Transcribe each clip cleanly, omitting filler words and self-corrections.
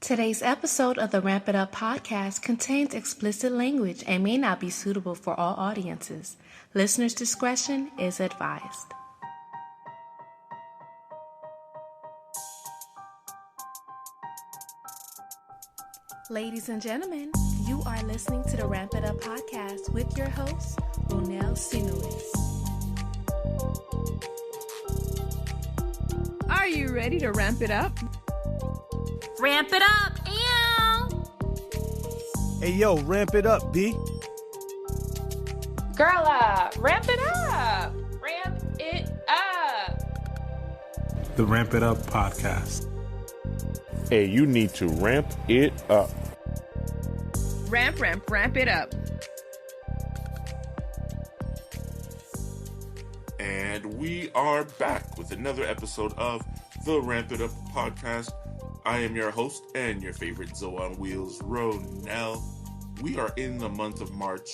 Today's episode of the Ramp It Up podcast contains explicit language and may not be suitable for all audiences. Listener's discretion is advised. Ladies and gentlemen, you are listening to the Ramp It Up podcast with your host, Ronell Sinuis. Are you ready to ramp it up? Ramp it up, ew! Hey, yo, ramp it up, B. Girl, ramp it up! Ramp it up! The Ramp It Up podcast. Hey, you need to ramp it up. Ramp it up. And we are back with another episode of the Ramp It Up podcast. I am your host and your favorite Zoe on Wheels, Ronell. We are in the month of March.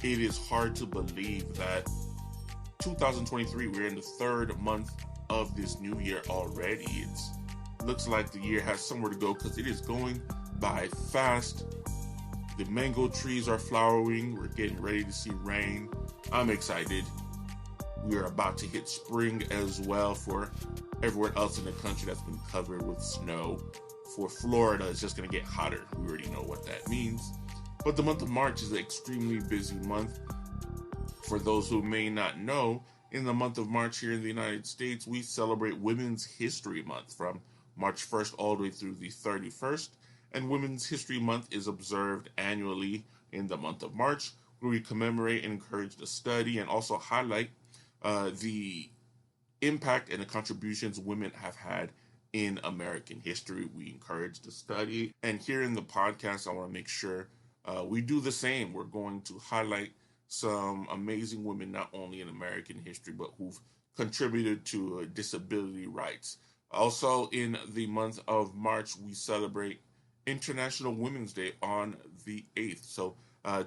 It is hard to believe that 2023, we're in the third month of this new year already. It looks like the year has somewhere to go because it is going by fast. The mango trees are flowering. We're getting ready to see rain. I'm excited. We are about to hit spring as well for everyone else in the country that's been covered with snow. For Florida, it's just going to get hotter. We already know what that means. But the month of March is an extremely busy month. For those who may not know, in the month of March here in the United States, we celebrate Women's History Month from March 1st all the way through the 31st. And Women's History Month is observed annually in the month of March, where we commemorate and encourage the study and also highlight the impact and the contributions women have had in American history. We encourage the study. And here in the podcast, I want to make sure we do the same. We're going to highlight some amazing women, not only in American history, but who've contributed to disability rights. Also, in the month of March, we celebrate International Women's Day on the 8th. So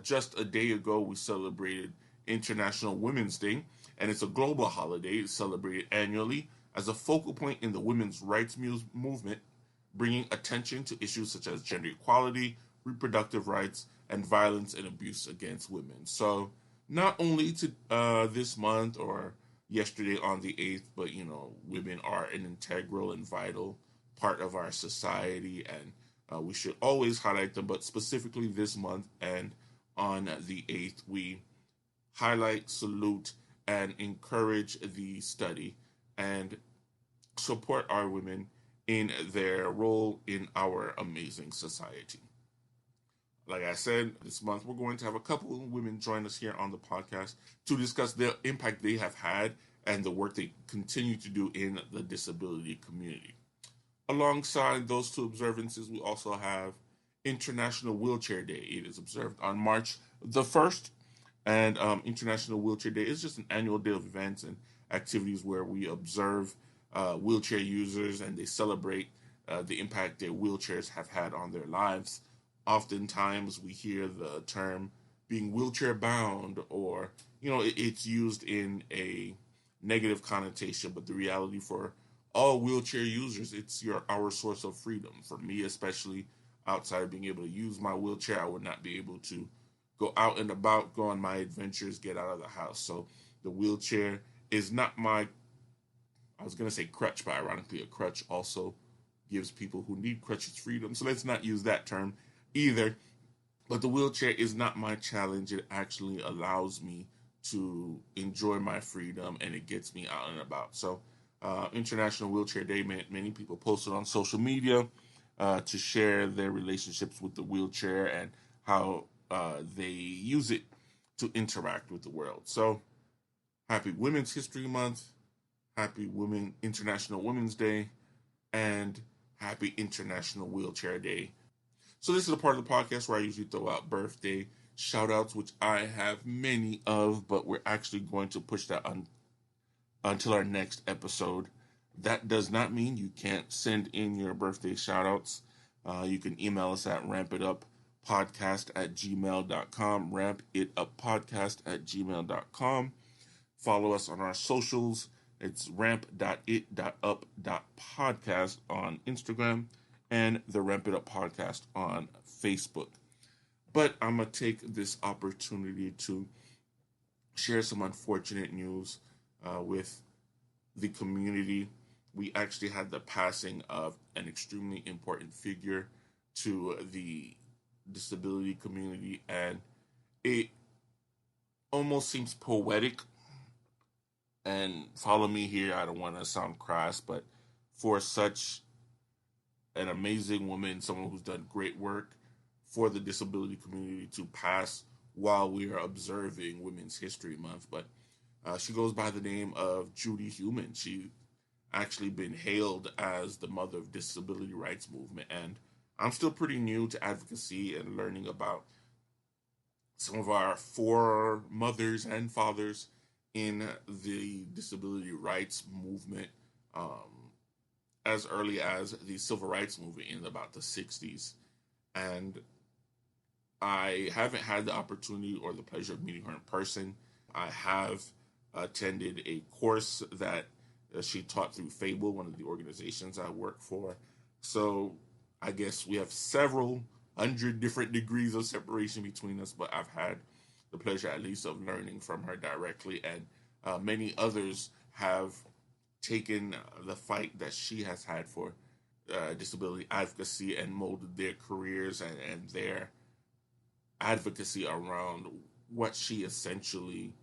just a day ago, we celebrated International Women's Day, and it's a global holiday. It's celebrated annually as a focal point in the women's rights movement, bringing attention to issues such as gender equality, reproductive rights, and violence and abuse against women. So not only to this month or yesterday on the 8th, but, women are an integral and vital part of our society, and we should always highlight them, but specifically this month and on the 8th, we highlight, salute, and encourage the study and support our women in their role in our amazing society. Like I said, this month we're going to have a couple of women join us here on the podcast to discuss the impact they have had and the work they continue to do in the disability community. Alongside those two observances, we also have International Wheelchair Day. It is observed on March the 1st. And International Wheelchair Day is just an annual day of events and activities where we observe wheelchair users and they celebrate the impact their wheelchairs have had on their lives. Oftentimes we hear the term being wheelchair bound, or, it's used in a negative connotation, but the reality for all wheelchair users, it's our source of freedom. For me, especially outside of being able to use my wheelchair, I would not be able to go out and about, go on my adventures, get out of the house. So the wheelchair is not I was going to say crutch, but ironically a crutch also gives people who need crutches freedom. So let's not use that term either. But the wheelchair is not my challenge. It actually allows me to enjoy my freedom, and it gets me out and about. So International Wheelchair Day, many people posted on social media to share their relationships with the wheelchair and how they use it to interact with the world. So happy Women's History Month, happy International Women's Day, and happy International Wheelchair Day. So this is a part of the podcast where I usually throw out birthday shout outs, which I have many of, but we're actually going to push that until our next episode. That does not mean you can't send in your birthday shout outs. You can email us at rampituppodcast@gmail.com, rampituppodcast@gmail.com. Follow us on our socials. It's ramp.it.up.podcast on Instagram and the Ramp It Up podcast on Facebook. But I'm going to take this opportunity to share some unfortunate news with the community. We actually had the passing of an extremely important figure to the disability community, and it almost seems poetic. And follow me here, I don't want to sound crass, but for such an amazing woman, someone who's done great work for the disability community to pass while we are observing Women's History Month. But she goes by the name of Judy Heumann. She actually been hailed as the mother of disability rights movement, and I'm still pretty new to advocacy and learning about some of our foremothers and fathers in the disability rights movement, as early as the civil rights movement in about the 60s. And I haven't had the opportunity or the pleasure of meeting her in person. I have attended a course that she taught through Fable, one of the organizations I work for. So I guess we have several hundred different degrees of separation between us, but I've had the pleasure at least of learning from her directly, and many others have taken the fight that she has had for disability advocacy and molded their careers and their advocacy around what she essentially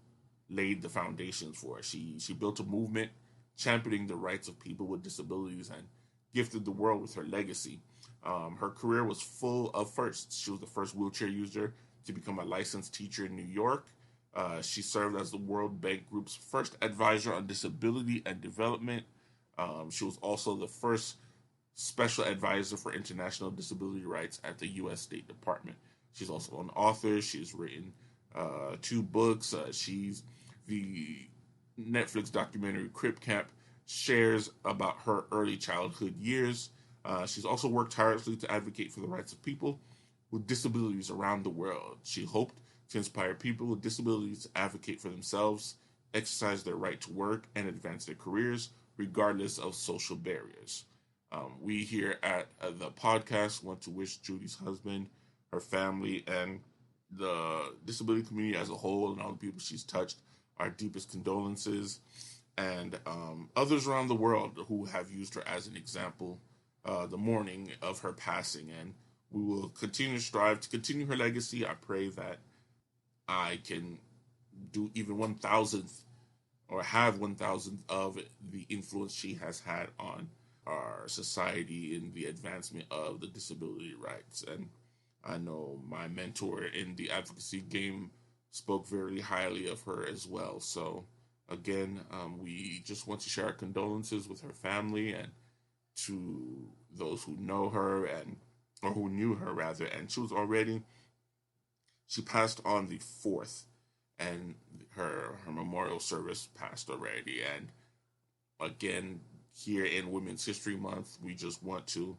laid the foundations for. She built a movement championing the rights of people with disabilities and gifted the world with her legacy. Her career was full of firsts. She was the first wheelchair user to become a licensed teacher in New York. She served as the World Bank Group's first advisor on disability and development. She was also the first special advisor for international disability rights at the U.S. State Department. She's also an author. She's written 2 books. She's the Netflix documentary Crip Camp shares about her early childhood years. She's also worked tirelessly to advocate for the rights of people with disabilities around the world. She hoped to inspire people with disabilities to advocate for themselves, exercise their right to work, and advance their careers, regardless of social barriers. We here at the podcast want to wish Judy's husband, her family, and the disability community as a whole, and all the people she's touched, our deepest condolences, and others around the world who have used her as an example the morning of her passing. And we will continue to strive to continue her legacy. I pray that I can do even 1,000th or have 1,000th of the influence she has had on our society in the advancement of the disability rights. And I know my mentor in the advocacy game spoke very highly of her as well. So again, we just want to share our condolences with her family and to those who know her or who knew her rather. And she passed on the 4th, and her memorial service passed already. And again, here in Women's History Month, we just want to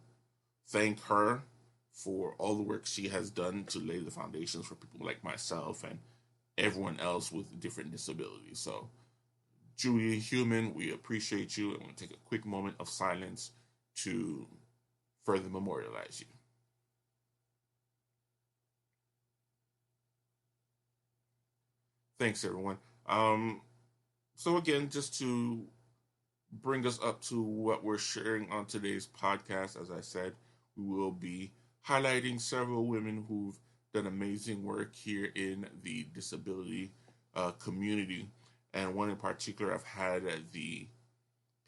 thank her for all the work she has done to lay the foundations for people like myself and everyone else with different disabilities. So, Judy Heumann, we appreciate you, and we'll take a quick moment of silence to further memorialize you. Thanks, everyone. So again, just to bring us up to what we're sharing on today's podcast, as I said, we will be highlighting several women who've done amazing work here in the disability community. And one in particular, I've had the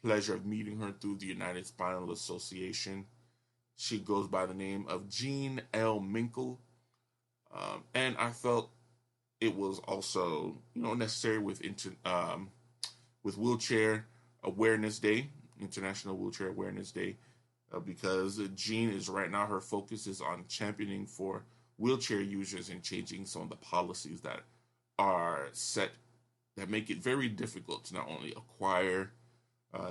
pleasure of meeting her through the United Spinal Association. She goes by the name of Jean L. Minkel. And I felt it was also, necessary with Wheelchair Awareness Day, International Wheelchair Awareness Day, because Jean is right now, her focus is on championing for wheelchair users and changing some of the policies that are set that make it very difficult to not only acquire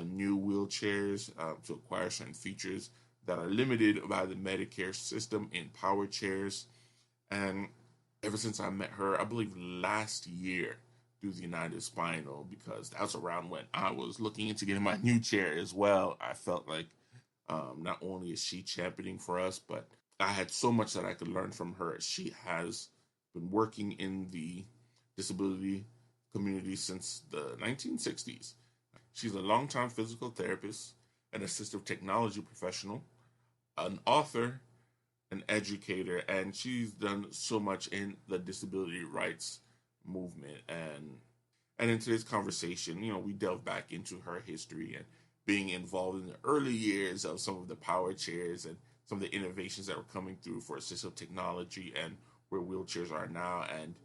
new wheelchairs, to acquire certain features that are limited by the Medicare system in power chairs. And ever since I met her, I believe last year through the United Spinal, because that's around when I was looking into getting my new chair as well, I felt like Not only is she championing for us, but I had so much that I could learn from her. She has been working in the disability community since the 1960s. She's a longtime physical therapist, an assistive technology professional, an author, an educator, and she's done so much in the disability rights movement. And in today's conversation, we delve back into her history and being involved in the early years of some of the power chairs and some of the innovations that were coming through for assistive technology and where wheelchairs are now. And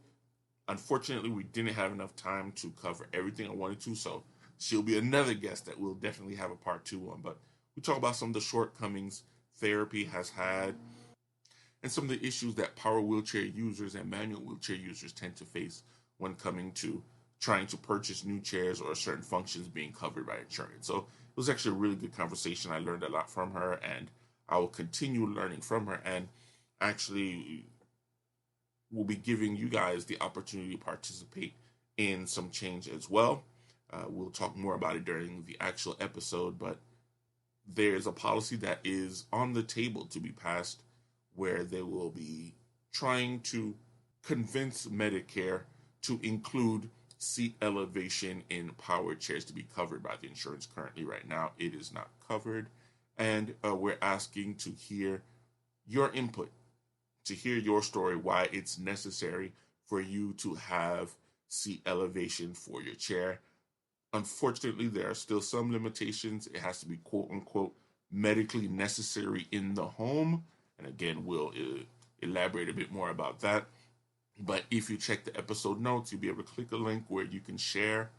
unfortunately, we didn't have enough time to cover everything I wanted to, so she'll be another guest that we'll definitely have a part 2 on. But we talk about some of the shortcomings therapy has had and some of the issues that power wheelchair users and manual wheelchair users tend to face when coming to trying to purchase new chairs or certain functions being covered by insurance. So it was actually a really good conversation. I learned a lot from her, and I will continue learning from her, and actually will be giving you guys the opportunity to participate in some change as well. We'll talk more about it during the actual episode, but there's a policy that is on the table to be passed where they will be trying to convince Medicare to include seat elevation in power chairs to be covered by the insurance. Currently, right now, it is not covered. And we're asking to hear your input, to hear your story, why it's necessary for you to have seat elevation for your chair. Unfortunately, there are still some limitations. It has to be quote unquote medically necessary in the home. And again, we'll elaborate a bit more about that. But if you check the episode notes, you'll be able to click a link where you can share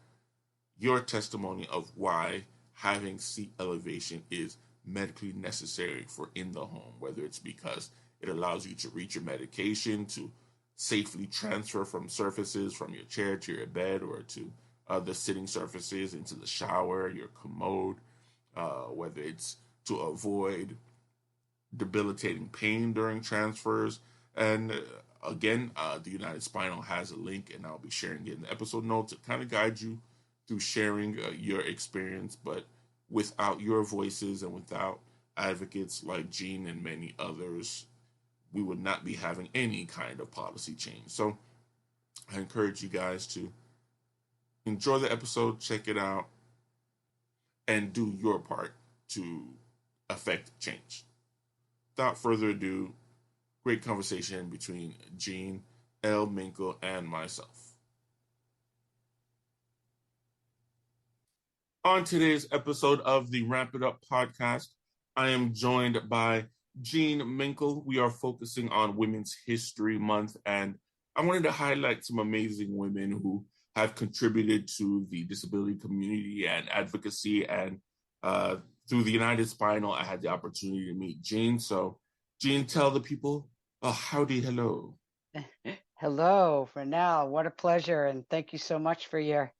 your testimony of why having seat elevation is medically necessary for in the home, whether it's because it allows you to reach your medication, to safely transfer from surfaces from your chair to your bed or to other sitting surfaces into the shower, your commode, whether it's to avoid debilitating pain during transfers. And again, the United Spinal has a link, and I'll be sharing it in the episode notes to kind of guide you through sharing your experience. But without your voices and without advocates like Jean and many others, we would not be having any kind of policy change. So I encourage you guys to enjoy the episode, check it out, and do your part to affect change. Without further ado, great conversation between Jean, L. Minkel, and myself. On today's episode of the Ramp It Up podcast, I am joined by Jean Minkel. We are focusing on Women's History Month, and I wanted to highlight some amazing women who have contributed to the disability community and advocacy. And through the United Spinal, I had the opportunity to meet Jean. So, Jean, tell the people howdy, hello. Hello, Renelle. What a pleasure, and thank you so much for your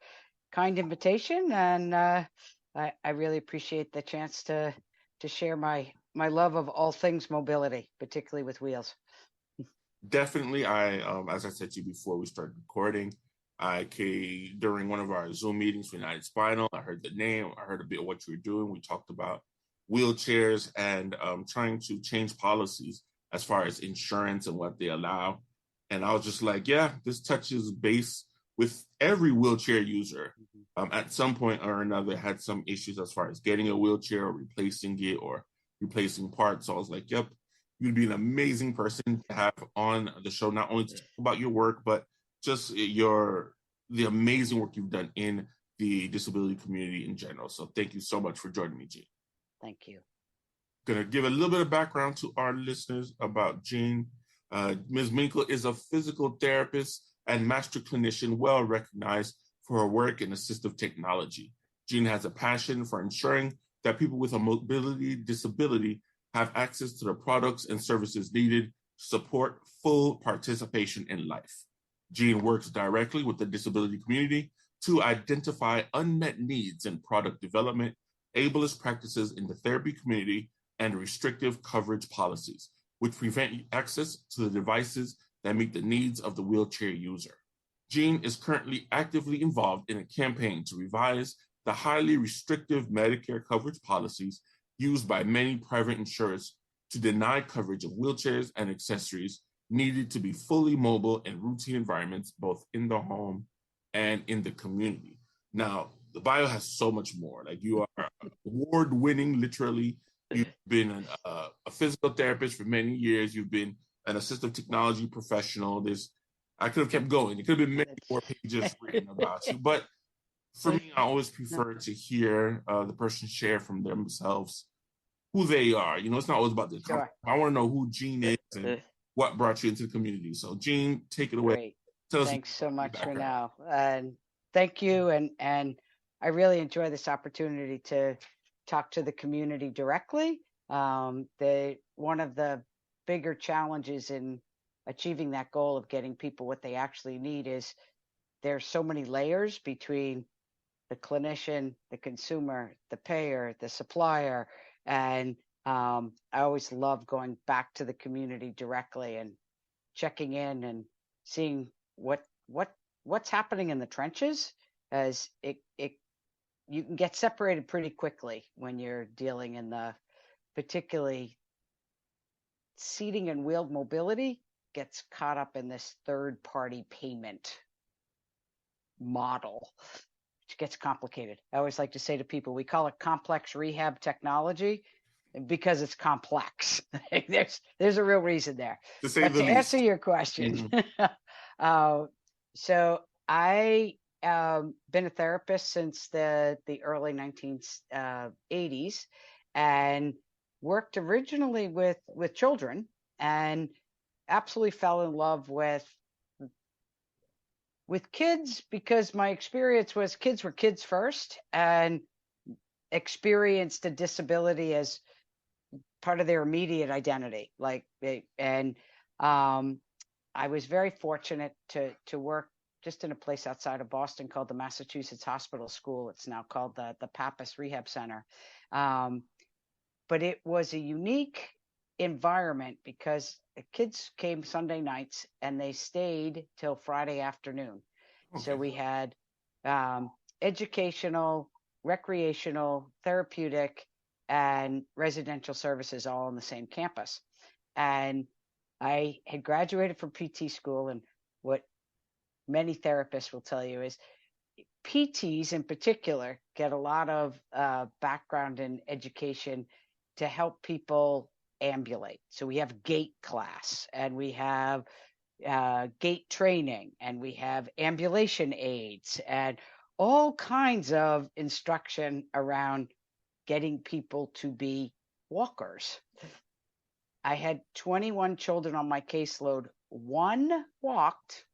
kind invitation. And I really appreciate the chance to share my love of all things mobility, particularly with wheels. Definitely. As I said to you before we started recording, during one of our Zoom meetings for United Spinal, I heard the name, I heard a bit of what you were doing. We talked about wheelchairs and trying to change policies as far as insurance and what they allow. And I was just like, yeah, this touches base with every wheelchair user. At some point or another had some issues as far as getting a wheelchair or replacing it or replacing parts. So I was like, yep, you'd be an amazing person to have on the show, not only to talk about your work, but just the amazing work you've done in the disability community in general. So thank you so much for joining me, Jean. Thank you. Going to give a little bit of background to our listeners about Jean. Ms. Minkel is a physical therapist and master clinician, well recognized for her work in assistive technology. Jean has a passion for ensuring that people with a mobility disability have access to the products and services needed to support full participation in life. Jean works directly with the disability community to identify unmet needs in product development, ableist practices in the therapy community, and restrictive coverage policies, which prevent access to the devices that meet the needs of the wheelchair user. Jean is currently actively involved in a campaign to revise the highly restrictive Medicare coverage policies used by many private insurers to deny coverage of wheelchairs and accessories needed to be fully mobile in routine environments, both in the home and in the community. Now, the bio has so much more. Like, you are award-winning, literally. You've been a physical therapist for many years. You've been an assistive technology professional. I could have kept going. It could have been many more pages written about you. But for me, I always prefer to hear the person share from themselves who they are. It's not always about the company. I want to know who Gene is and what brought you into the community. So, Gene, take it away. Great. Thanks so much, Renal. And thank you. And I really enjoy this opportunity to talk to the community directly. One of the bigger challenges in achieving that goal of getting people what they actually need is there's so many layers between the clinician, the consumer, the payer, the supplier. And I always love going back to the community directly and checking in and seeing what's happening in the trenches, as you can get separated pretty quickly when you're dealing in the, particularly seating and wheeled mobility gets caught up in this third party payment model, which gets complicated. I always like to say to people, we call it complex rehab technology because it's complex. There's a real reason there. But to answer your question, so I been a therapist since the early 1980s, and worked originally with children, and absolutely fell in love with kids, because my experience was kids were kids first, and experienced a disability as part of their immediate identity. I was very fortunate to work just in a place outside of Boston called the Massachusetts Hospital School. It's now called the Pappas Rehab Center. But it was a unique environment because the kids came Sunday nights and they stayed till Friday afternoon. Okay. So we had educational, recreational, therapeutic, and residential services all on the same campus. And I had graduated from PT school, and what many therapists will tell you is PTs in particular get a lot of background in education to help people ambulate. So we have gait class, and we have gait training, and we have ambulation aids, and all kinds of instruction around getting people to be walkers. I had 21 children on my caseload. One walked,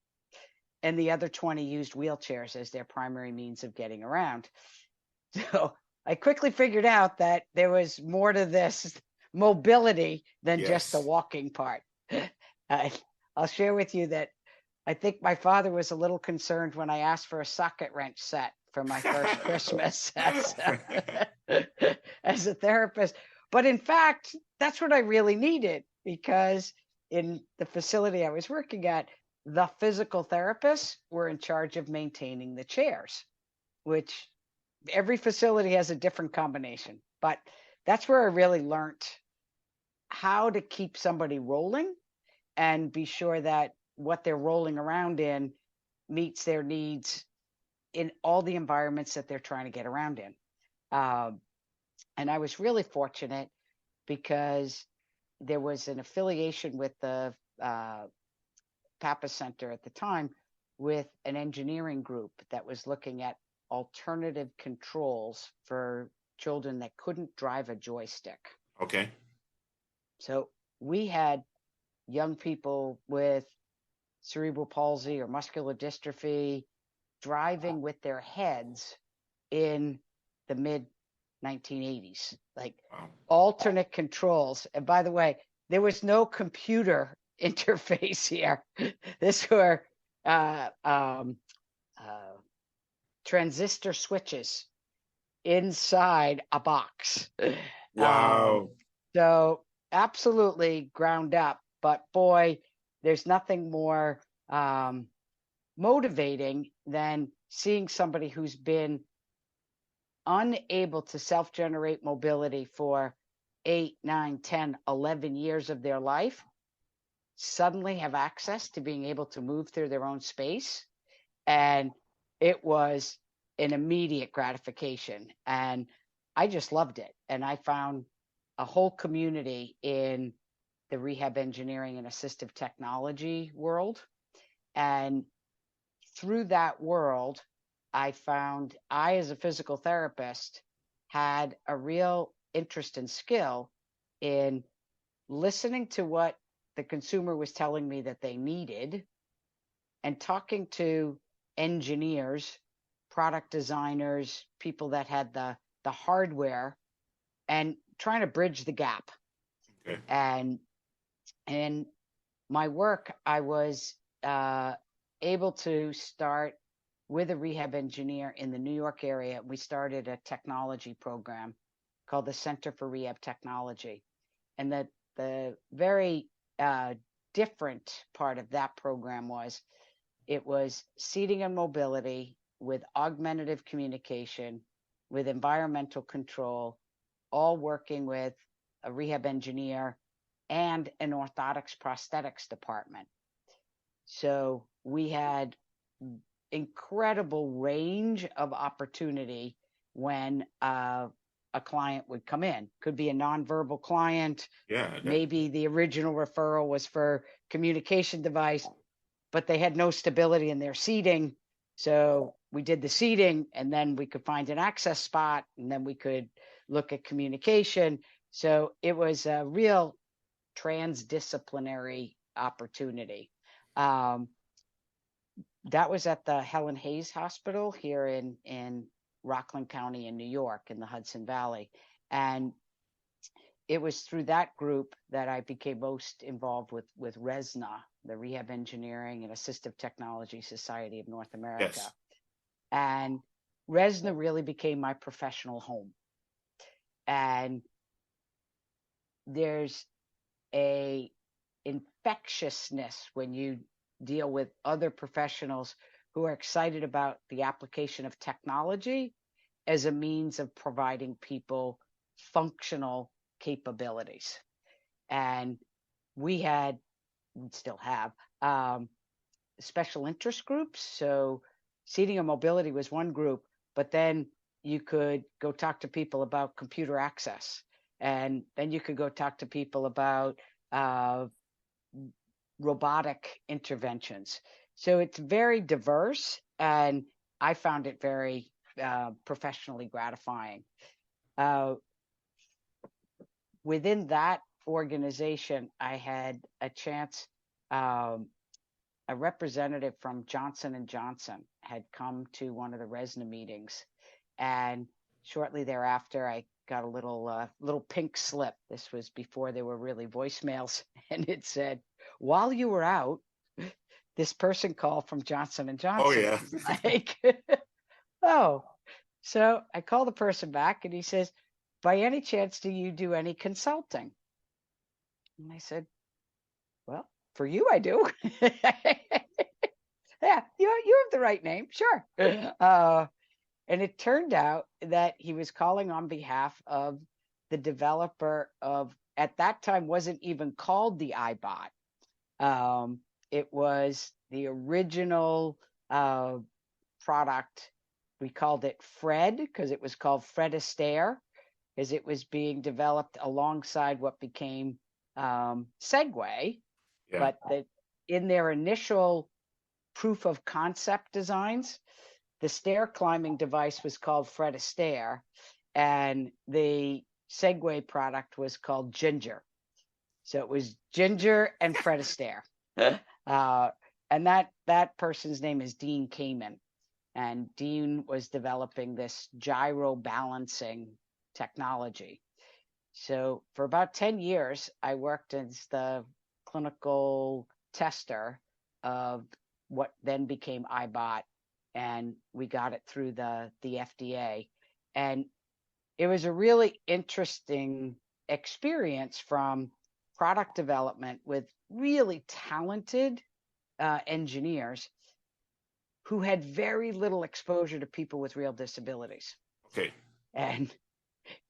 and the other 20 used wheelchairs as their primary means of getting around. So I quickly figured out that there was more to this mobility than just the walking part. I'll share with you that I think my father was a little concerned when I asked for a socket wrench set for my first Christmas as a therapist. But in fact, that's what I really needed, because in the facility I was working at, the physical therapists were in charge of maintaining the chairs, which every facility has a different combination. But that's where I really learned how to keep somebody rolling and be sure that what they're rolling around in meets their needs in all the environments that they're trying to get around in. And I was really fortunate because there was an affiliation with the Pappas Center at the time with an engineering group that was looking at alternative controls for children that couldn't drive a joystick. Okay. So we had young people with cerebral palsy or muscular dystrophy driving with their heads in the mid 1980s, like alternate controls. And by the way, there was no computer interface here. This were transistor switches inside a box. Wow. So absolutely ground up. But boy, there's nothing more motivating than seeing somebody who's been unable to self-generate mobility for 8, 9, 10, 11 years of their life suddenly have access to being able to move through their own space. And it was an immediate gratification. And I just loved it. And I found a whole community in the rehab engineering and assistive technology world. And through that world, I found I, as a physical therapist, had a real interest and skill in listening to what the consumer was telling me that they needed and talking to engineers, product designers, people that had the hardware, and trying to bridge the gap. Okay. And in my work, I was able to start with a rehab engineer in the New York area. We started a technology program called the Center for Rehab Technology. And the very different part of that program was it was seating and mobility with augmentative communication, with environmental control, all working with a rehab engineer and an orthotics prosthetics department. So we had incredible range of opportunity when a client would come in. Could be a nonverbal client. Yeah. Maybe the original referral was for communication device, but they had no stability in their seating. So we did the seating, and then we could find an access spot, and then we could look at communication. So it was a real transdisciplinary opportunity. That was at the Helen Hayes Hospital here in Rockland County in New York in the Hudson Valley. And it was through that group that I became most involved with RESNA, the Rehab Engineering and Assistive Technology Society of North America. Yes. And RESNA really became my professional home. And there's a infectiousness when you deal with other professionals who are excited about the application of technology as a means of providing people functional capabilities. And we still have special interest groups. So seating and mobility was one group, but then you could go talk to people about computer access. And then you could go talk to people about robotic interventions. So it's very diverse, and I found it very professionally gratifying. Within that organization, I had a chance, a representative from Johnson & Johnson had come to one of the RESNA meetings, and shortly thereafter, I got a little pink slip. This was before there were really voicemails, and it said, "While you were out, this person called from Johnson & Johnson." Oh, yeah. Like, oh. So I called the person back, and he says, "By any chance, do you do any consulting?" And I said, "Well, for you, I do." Yeah, you have the right name. Sure. And it turned out that he was calling on behalf of the developer of, at that time, wasn't even called the iBot. It was the original product. We called it Fred because it was called Fred Astaire, as it was being developed alongside what became Segway. Yeah. But in their initial proof of concept designs, the stair climbing device was called Fred Astaire, and the Segway product was called Ginger. So it was Ginger and Fred Astaire. And that person's name is Dean Kamen. And Dean was developing this gyro balancing technology. So for about 10 years, I worked as the clinical tester of what then became iBot, and we got it through the FDA. And it was a really interesting experience from product development with really talented engineers who had very little exposure to people with real disabilities. Okay. And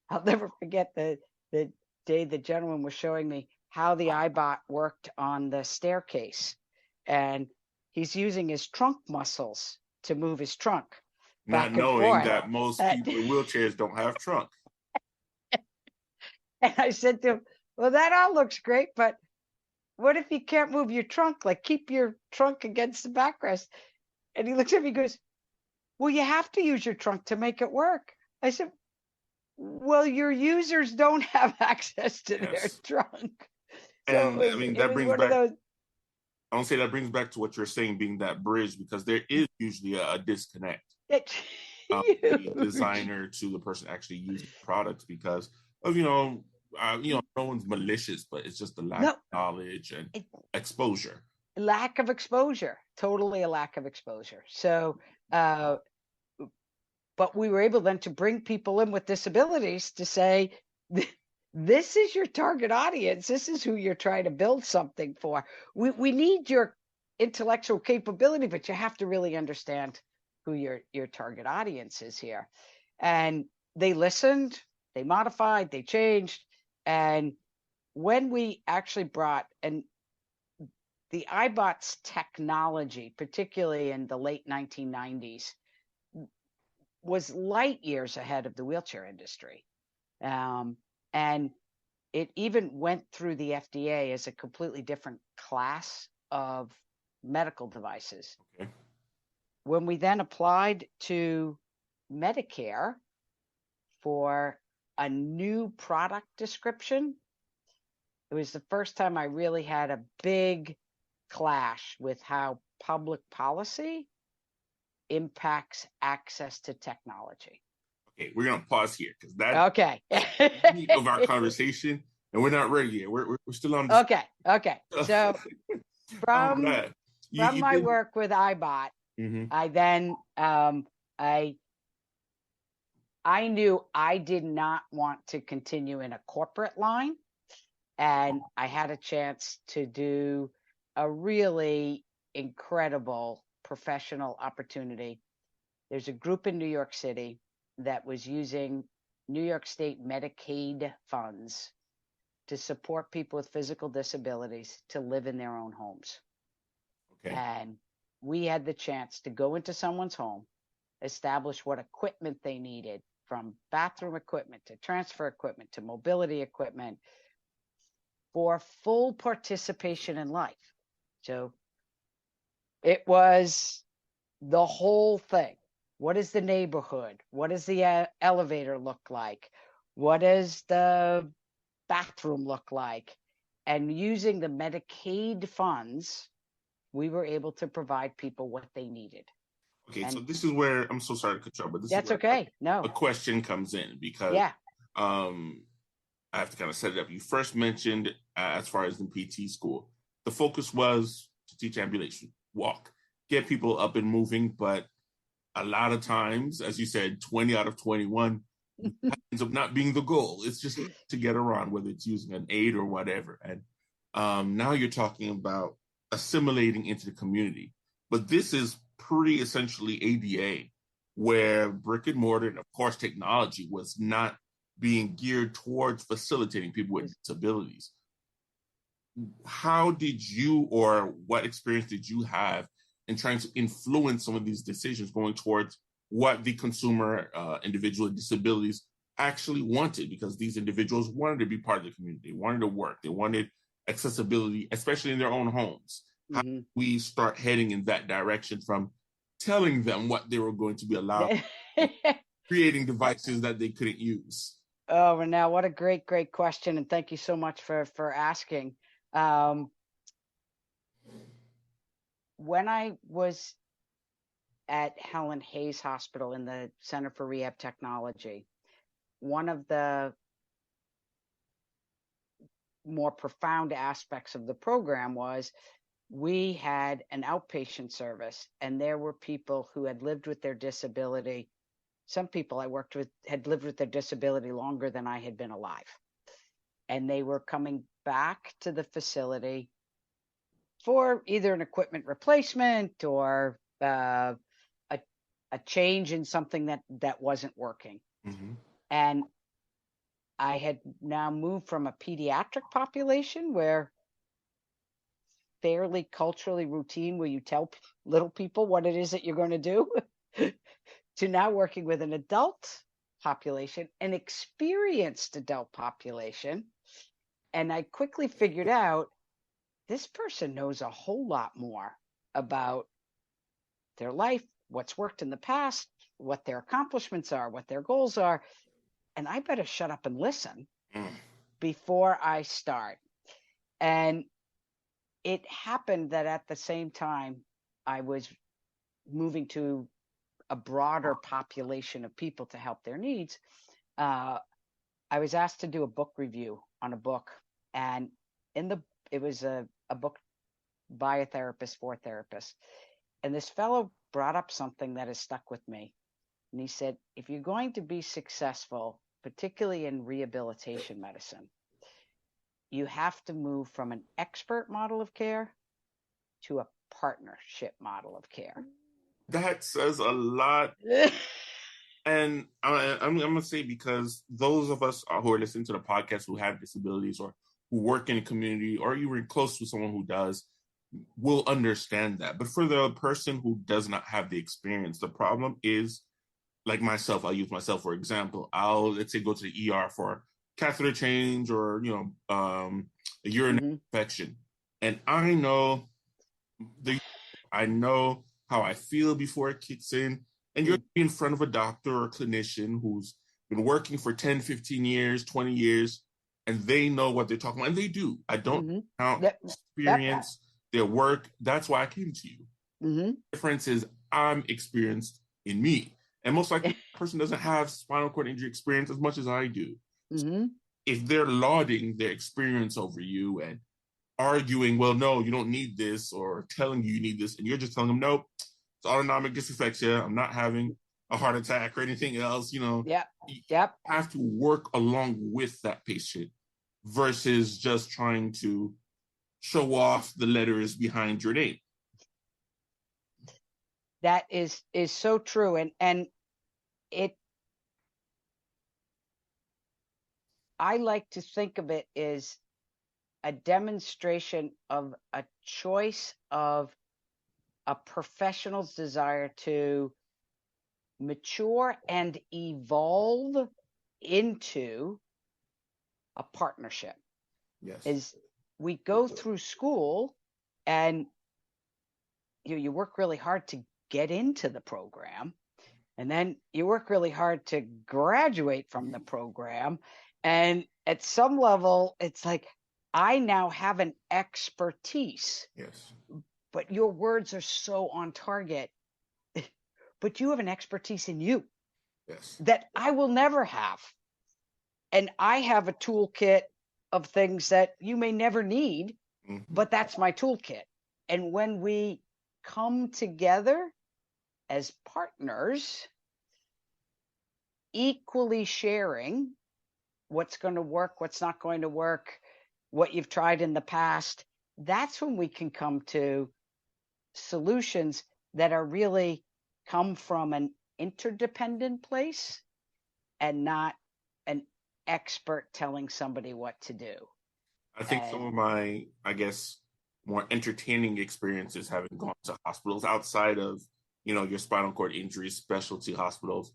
I'll never forget the day the gentleman was showing me how the iBot worked on the staircase, and he's using his trunk muscles to move his trunk Not back and knowing forth. that most people in wheelchairs don't have trunk. And I said to him, well, that all looks great, but what if you can't move your trunk? Like, keep your trunk against the backrest. And he looks at me and goes, well, you have to use your trunk to make it work. I said, well, your users don't have access to their trunk. So And I mean, that brings back, those... I don't say that brings back to what you're saying, being that bridge, because there is usually a disconnect. The designer to the person actually using the products, because of, no one's malicious, but it's just the lack of knowledge and exposure. Lack of exposure, totally a lack of exposure. So, but we were able then to bring people in with disabilities to say, this is your target audience. This is who you're trying to build something for. We need your intellectual capability, but you have to really understand who your target audience is here. And they listened, they modified, they changed. And when we actually brought, and the iBot's technology, particularly in the late 1990s, was light years ahead of the wheelchair industry. And it even went through the FDA as a completely different class of medical devices. Okay. When we then applied to Medicare for a new product description, it was the first time I really had a big clash with how public policy impacts access to technology. Okay, we're gonna pause here because that's okay of our conversation, and we're not ready yet. We're still on this. Okay. So from my work with iBot, I then I knew I did not want to continue in a corporate line, and I had a chance to do a really incredible professional opportunity. There's a group in New York City that was using New York State Medicaid funds to support people with physical disabilities to live in their own homes. Okay. And we had the chance to go into someone's home, establish what equipment they needed, from bathroom equipment to transfer equipment to mobility equipment, for full participation in life. So it was the whole thing. What is the neighborhood? What does the elevator look like? What does the bathroom look like? And using the Medicaid funds, we were able to provide people what they needed. Okay, so this is where, I'm so sorry to cut you off, but that's okay. A question comes in, because I have to kind of set it up. You first mentioned, as far as in PT school, the focus was to teach ambulation, walk, get people up and moving, but a lot of times, as you said, 20 out of 21 ends up not being the goal. It's just to get around, whether it's using an aid or whatever. And now you're talking about assimilating into the community. But this is pretty essentially ADA, where brick and mortar, and of course technology, was not being geared towards facilitating people with disabilities. How did you, or what experience did you have in trying to influence some of these decisions going towards what the consumer, individual with disabilities actually wanted? Because these individuals wanted to be part of the community, they wanted to work, they wanted accessibility, especially in their own homes. How do we start heading in that direction from telling them what they were going to be allowed, creating devices that they couldn't use? Oh, and now what a great question. And thank you so much for asking. When I was at Helen Hayes Hospital in the Center for Rehab Technology, one of the more profound aspects of the program was we had an outpatient service, and there were people who had lived with their disability. Some people I worked with had lived with their disability longer than I had been alive. And they were coming back to the facility for either an equipment replacement or a change in something that wasn't working. And I had now moved from a pediatric population where fairly culturally routine, where you tell little people what it is that you're going to do, to now working with an adult population, an experienced adult population. And I quickly figured out this person knows a whole lot more about their life, what's worked in the past, what their accomplishments are, what their goals are. And I better shut up and listen before I start. And it happened that at the same time, I was moving to a broader population of people to help their needs. I was asked to do a book review on a book, and it was a book by a therapist for therapists. And this fellow brought up something that has stuck with me. And he said, if you're going to be successful, particularly in rehabilitation medicine, you have to move from an expert model of care to a partnership model of care. That says a lot. And I'm going to say, because those of us who are listening to the podcast who have disabilities or who work in a community or even close to someone who does, will understand that. But for the person who does not have the experience, the problem is, like myself, I'll use myself for example. Let's say, go to the ER for catheter change or, a urinary infection. And I know how I feel before it kicks in. And you're in front of a doctor or a clinician who's been working for 10, 15 years, 20 years, and they know what they're talking about. And they do. I don't count experience, their work. That's why I came to you. The difference is I'm experienced in me. And most likely, the person doesn't have spinal cord injury experience as much as I do. So if they're lauding their experience over you and arguing, well, no, you don't need this, or telling you need this, and you're just telling them, nope, it's autonomic dysreflexia, I'm not having a heart attack or anything else, you have to work along with that patient versus just trying to show off the letters behind your name. That is so true. And I like to think of it as a demonstration of a choice of a professional's desire to mature and evolve into a partnership. Yes. Is we go through school and you work really hard to get into the program, and then you work really hard to graduate from the program. And at some level, it's like, I now have an expertise. Yes. But your words are so on target. But you have an expertise in you. Yes. That I will never have. And I have a toolkit of things that you may never need, but that's my toolkit. And when we come together as partners, equally sharing what's going to work, what's not going to work, what you've tried in the past, that's when we can come to solutions that are really come from an interdependent place and not an expert telling somebody what to do. I think some of my, more entertaining experiences having gone to hospitals outside of, your spinal cord injury specialty hospitals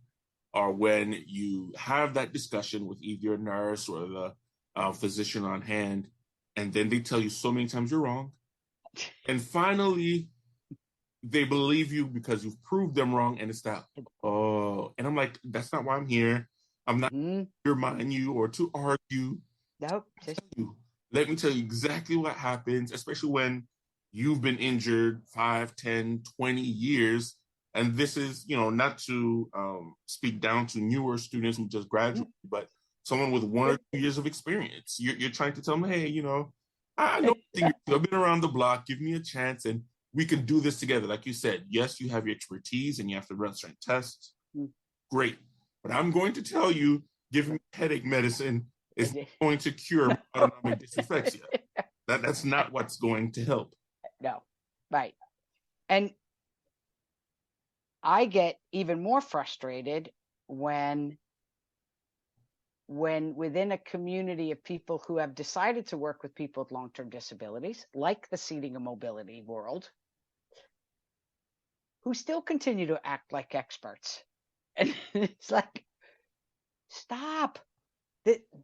are when you have that discussion with either a nurse or the physician on hand, and then they tell you so many times you're wrong. And finally, they believe you because you've proved them wrong, and it's that, and I'm like, that's not why I'm here. I'm not here to remind you or to argue. Nope. Let me tell you exactly what happens, especially when you've been injured 5, 10, 20 years. And this is, not to speak down to newer students who just graduated, but someone with 1 or 2 years of experience. You're trying to tell them, hey, I know I've been around the block. Give me a chance, and we can do this together. Like you said, yes, you have your expertise and you have to run certain tests. Great. But I'm going to tell you, giving headache medicine is not going to cure autonomic dysreflexia. That's not what's going to help. No. Right. And I get even more frustrated when when within a community of people who have decided to work with people with long-term disabilities, like the seating and mobility world, who still continue to act like experts. And it's like, stop.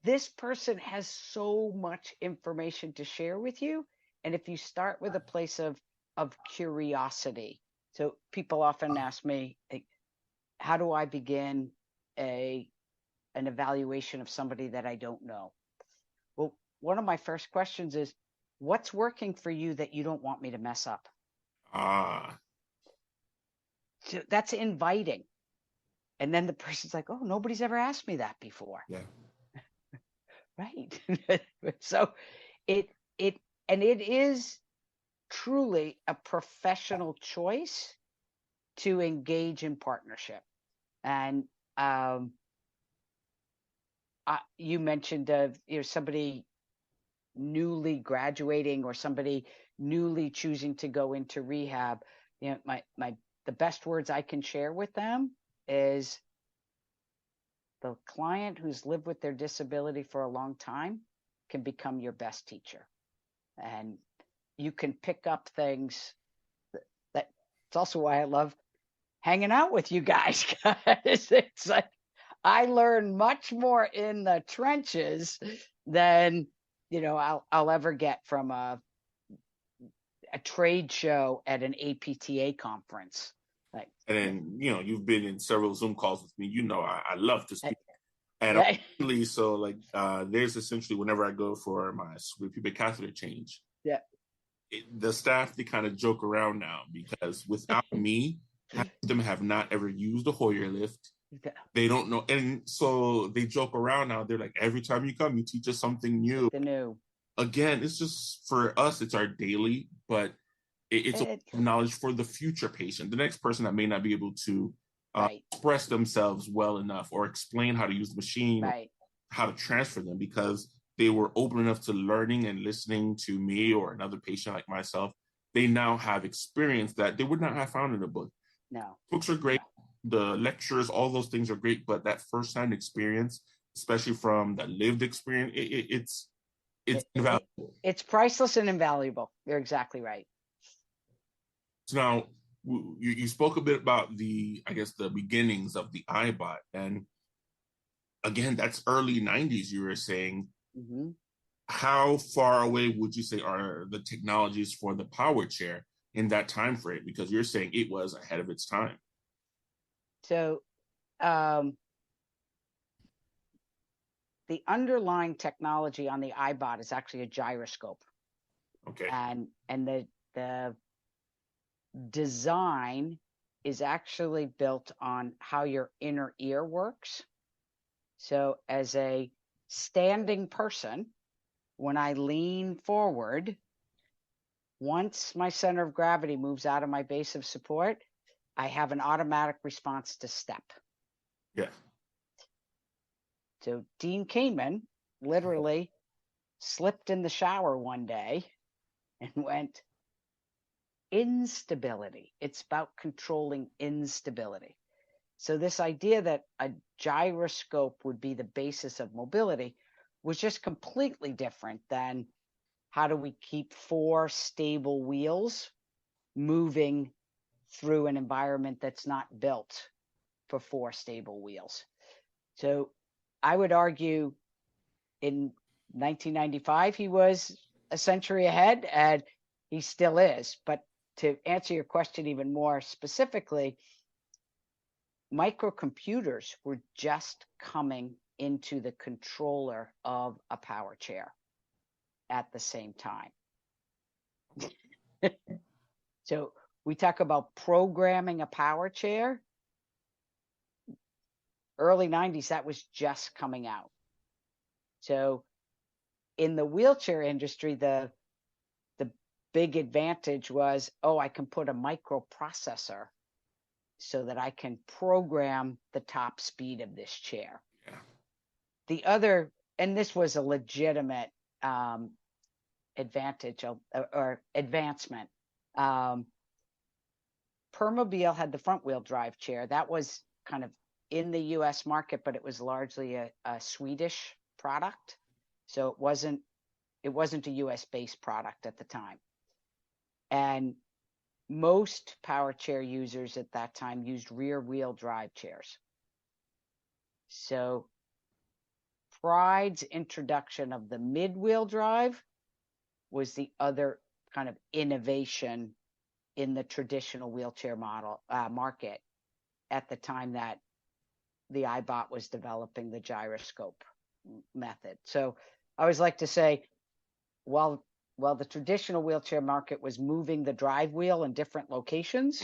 This person has so much information to share with you. And if you start with a place of curiosity, so people often ask me, how do I begin an evaluation of somebody that I don't know? Well, one of my first questions is, what's working for you that you don't want me to mess up? So that's inviting. And then the person's like, oh, nobody's ever asked me that before. Yeah. Right. So it is truly a professional choice to engage in partnership. And you mentioned somebody newly graduating or somebody newly choosing to go into rehab. The best words I can share with them is, the client who's lived with their disability for a long time can become your best teacher. And you can pick up things that it's also why I love hanging out with you guys. It's like, I learn much more in the trenches than, I'll ever get from a trade show at an APTA conference. Like, and then, you've been in several Zoom calls with me. I love to speak. And really, so like, there's essentially, whenever I go for my pubic catheter change, the staff, they kind of joke around now, because without me, half of them have not ever used a Hoyer lift. They don't know. And so they joke around now. They're like, every time you come, you teach us something new. Again, it's just, for us, it's our daily, but it's a knowledge for the future patient, the next person that may not be able to express themselves well enough or explain how to use the machine, how to transfer them, because they were open enough to learning and listening to me or another patient like myself. They now have experience that they would not have found in a book. No. Books are great. The lectures, all those things are great, but that first-hand experience, especially from the lived experience, it's invaluable. It's priceless and invaluable. You're exactly right. So now, you spoke a bit about the beginnings of the iBot, and again, that's early 90s, you were saying. Mm-hmm. How far away would you say are the technologies for the power chair in that time frame? Because you're saying it was ahead of its time. So the underlying technology on the iBot is actually a gyroscope. Okay. And the design is actually built on how your inner ear works. So as a standing person, when I lean forward, once my center of gravity moves out of my base of support, I have an automatic response to step. Yeah. So Dean Kahneman literally slipped in the shower one day and went, instability. It's about controlling instability. So this idea that a gyroscope would be the basis of mobility was just completely different than, how do we keep 4 stable wheels moving through an environment that's not built for 4 stable wheels. So I would argue in 1995, he was a century ahead, and he still is. But to answer your question even more specifically, microcomputers were just coming into the controller of a power chair at the same time. So we talk about programming a power chair. Early 90s, that was just coming out. So in the wheelchair industry, the big advantage was, I can put a microprocessor so that I can program the top speed of this chair. Yeah. The other, and this was a legitimate advantage or advancement. Permobil had the front wheel drive chair. That was kind of in the U.S. market, but it was largely a Swedish product. So it wasn't a U.S. based product at the time. And most power chair users at that time used rear wheel drive chairs. So Pride's introduction of the mid-wheel drive was the other kind of innovation in the traditional wheelchair market at the time that the iBot was developing the gyroscope method. So I always like to say, while the traditional wheelchair market was moving the drive wheel in different locations,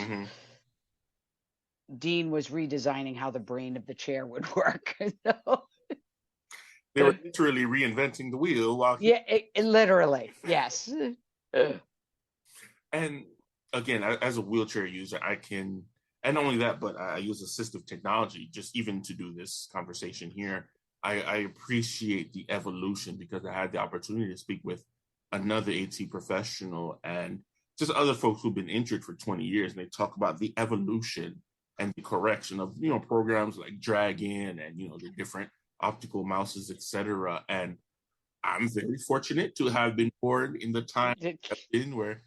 Dean was redesigning how the brain of the chair would work. They were literally reinventing the wheel while literally, yes. And again, as a wheelchair user, I can, and not only that, but I use assistive technology just even to do this conversation here. I appreciate the evolution because I had the opportunity to speak with another AT professional and just other folks who've been injured for 20 years, and they talk about the evolution and the correction of, programs like Dragon and, the different optical mouses, etc. And I'm very fortunate to have been born in the time where,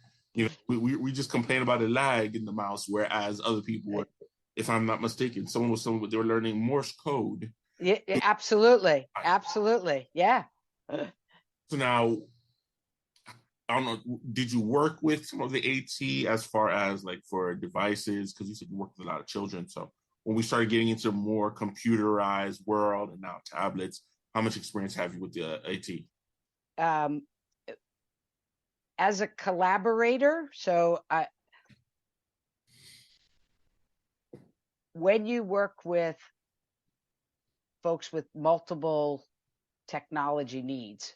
we just complain about a lag in the mouse, whereas other people were, if I'm not mistaken, they were learning Morse code. Yeah, absolutely. Yeah. So now, I don't know, did you work with some of the AT as far as like for devices? Because you said you worked with a lot of children. So when we started getting into a more computerized world and now tablets, how much experience have you with the AT? As a collaborator, so when you work with folks with multiple technology needs,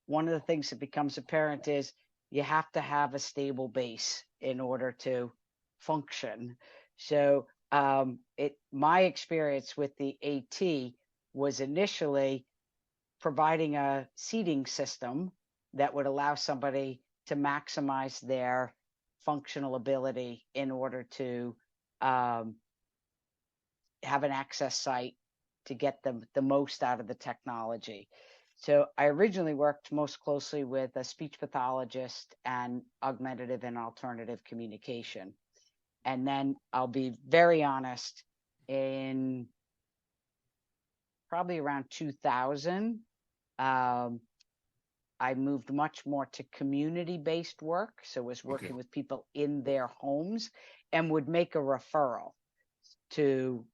one of the things that becomes apparent is you have to have a stable base in order to function. So my experience with the AT was initially providing a seating system that would allow somebody to maximize their functional ability in order to have an access site to get them the most out of the technology. So I originally worked most closely with a speech pathologist and augmentative and alternative communication. And then I'll be very honest, in probably around 2000, I moved much more to community-based work. So was working with people in their homes and would make a referral to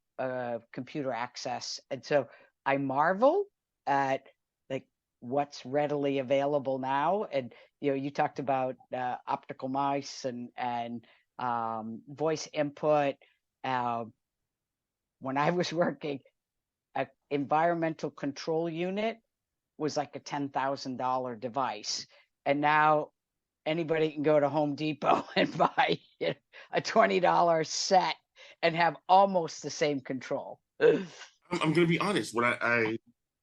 computer access. And so I marvel at like what's readily available now. And, you talked about optical mice and voice input. When I was working, an environmental control unit was like a $10,000 device. And now anybody can go to Home Depot and buy a $20 set and have almost the same control. I'm going to be honest. When I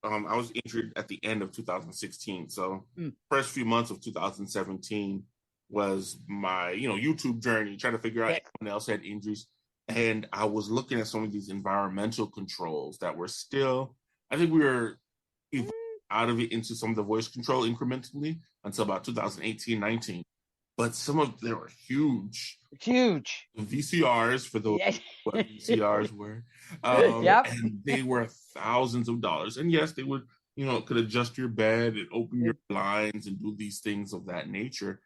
was injured at the end of 2016. So first few months of 2017 was my, YouTube journey, trying to figure out if anyone else had injuries. And I was looking at some of these environmental controls that were still, I think we were out of it into some of the voice control incrementally until about 2018, 19. But some of them were huge. VCRs, for those what VCRs were. And they were thousands of dollars. And yes, they would, could adjust your bed and open your blinds and do these things of that nature.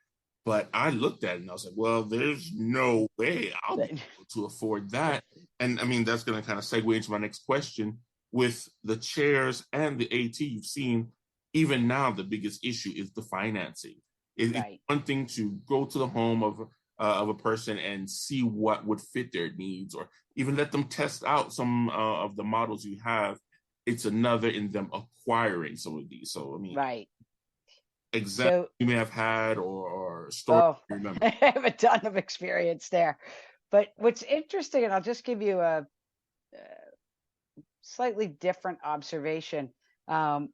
But I looked at it and I was like, well, there's no way I'll be able to afford that. And I mean, that's going to kind of segue into my next question. With the chairs and the AT, you've seen, even now, the biggest issue is the financing. It's one thing to go to the home of a person and see what would fit their needs, or even let them test out some of the models you have. It's another in them acquiring some of these. So, I mean, exactly, you may have had or story. Remember. I have a ton of experience there. But what's interesting, and I'll just give you a slightly different observation. So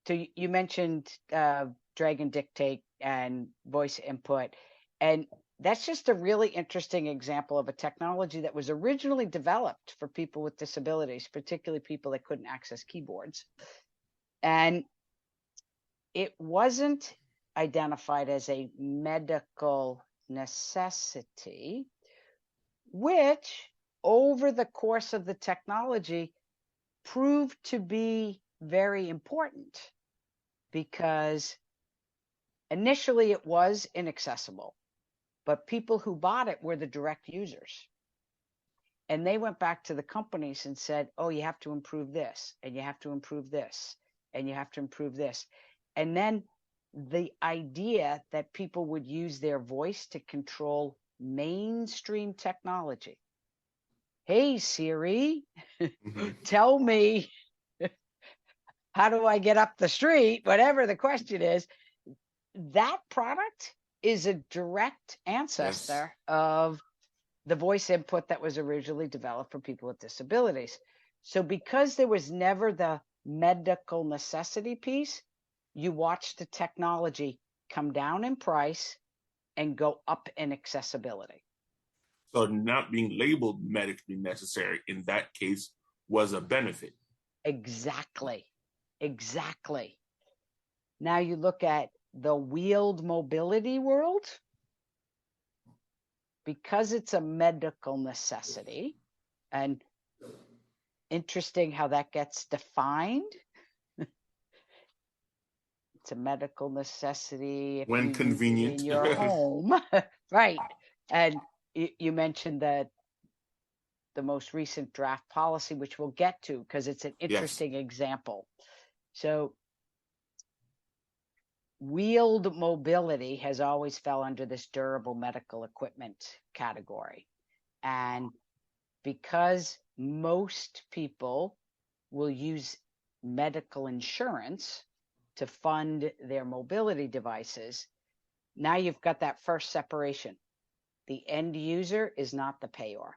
you mentioned Dragon Dictate and voice input, and that's just a really interesting example of a technology that was originally developed for people with disabilities, particularly people that couldn't access keyboards. And it wasn't identified as a medical necessity, which over the course of the technology proved to be very important, because initially it was inaccessible, but people who bought it were the direct users. And they went back to the companies and said, oh, you have to improve this, and you have to improve this, and you have to improve this. And then the idea that people would use their voice to control mainstream technology. Hey, Siri, tell me, how do I get up the street? Whatever the question is, that product is a direct ancestor of the voice input that was originally developed for people with disabilities. So because there was never the medical necessity piece, you watch the technology come down in price and go up in accessibility. So not being labeled medically necessary in that case was a benefit. Exactly. Exactly. Now you look at the wheeled mobility world, because it's a medical necessity, and interesting how that gets defined. It's a medical necessity if when you convenient use it in your home, right? And you mentioned that the most recent draft policy, which we'll get to because it's an interesting example. So wheeled mobility has always fell under this durable medical equipment category. And because most people will use medical insurance to fund their mobility devices, now you've got that first separation. The end user is not the payor.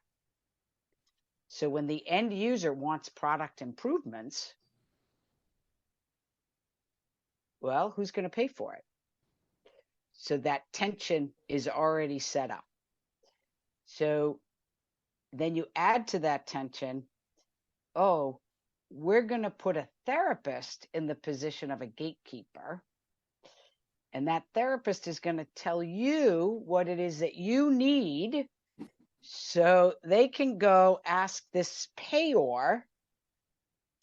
So when the end user wants product improvements, well, who's going to pay for it? So that tension is already set up. So then you add to that tension, oh, we're going to put a therapist in the position of a gatekeeper. And that therapist is going to tell you what it is that you need, so they can go ask this payor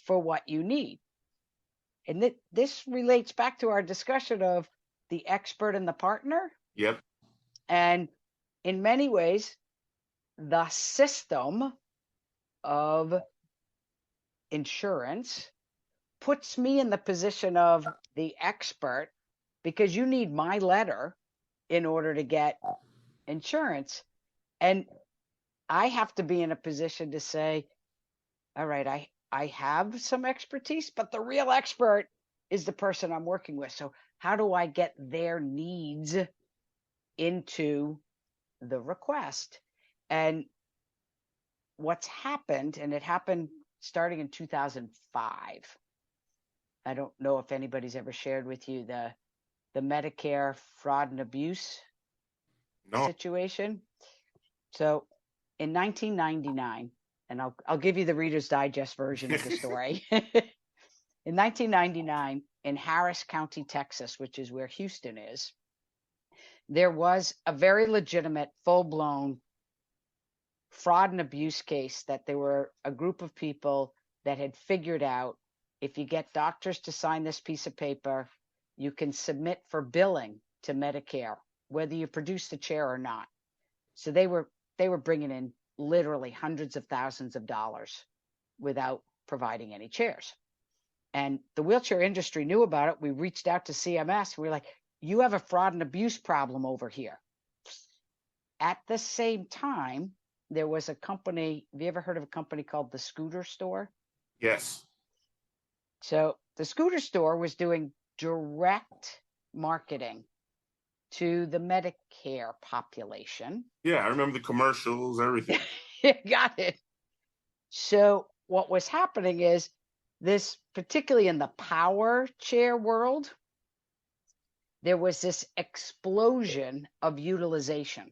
for what you need. And this relates back to our discussion of the expert and the partner. Yep. And in many ways, the system of insurance puts me in the position of the expert, because you need my letter in order to get insurance. And I have to be in a position to say, all right, I have some expertise, but the real expert is the person I'm working with. So how do I get their needs into the request? And what's happened, and it happened starting in 2005. I don't know if anybody's ever shared with you the Medicare fraud and abuse situation. So in 1999, and I'll give you the Reader's Digest version of the story. In 1999, in Harris County, Texas, which is where Houston is, there was a very legitimate, full-blown fraud and abuse case that there were a group of people that had figured out, if you get doctors to sign this piece of paper, you can submit for billing to Medicare, whether you produce the chair or not. So they were bringing in literally hundreds of thousands of dollars without providing any chairs. And the wheelchair industry knew about it. We reached out to CMS. We were like, you have a fraud and abuse problem over here. At the same time, there was a company. Have you ever heard of a company called the Scooter Store? Yes. So the Scooter Store was doing direct marketing to the Medicare population. Yeah, I remember the commercials, everything. Got it. So what was happening is this, particularly in the power chair world, there was this explosion of utilization.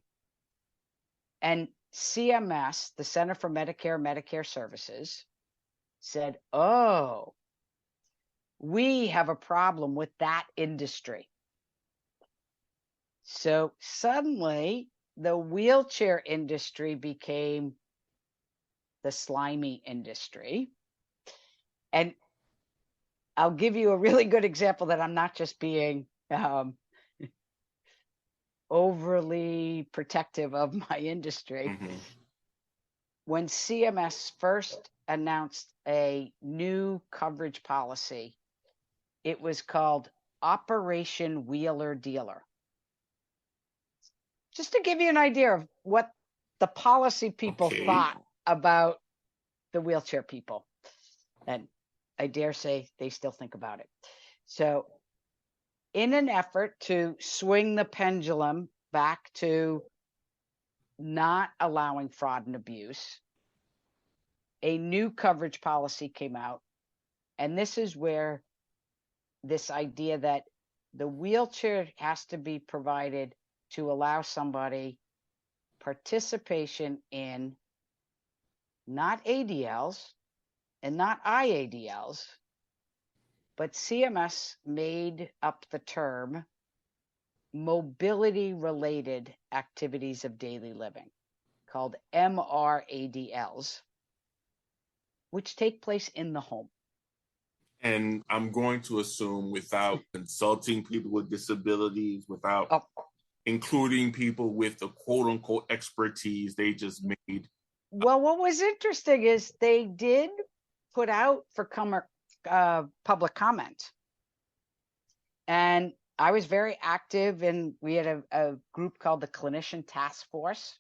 And CMS, the Center for Medicare Services, said, oh, we have a problem with that industry. So suddenly the wheelchair industry became the slimy industry. And I'll give you a really good example that I'm not just being overly protective of my industry. Mm-hmm. When CMS first announced a new coverage policy, it was called Operation Wheeler Dealer. Just to give you an idea of what the policy people thought about the wheelchair people. And I dare say they still think about it. So in an effort to swing the pendulum back to not allowing fraud and abuse, a new coverage policy came out. And this is where this idea that the wheelchair has to be provided to allow somebody participation in not ADLs and not IADLs, but CMS made up the term mobility-related activities of daily living, called MRADLs, which take place in the home. And I'm going to assume without consulting people with disabilities, without including people with the quote-unquote expertise they just made. Well, what was interesting is they did put out for public comment. And I was very active, and we had a group called the Clinician Task Force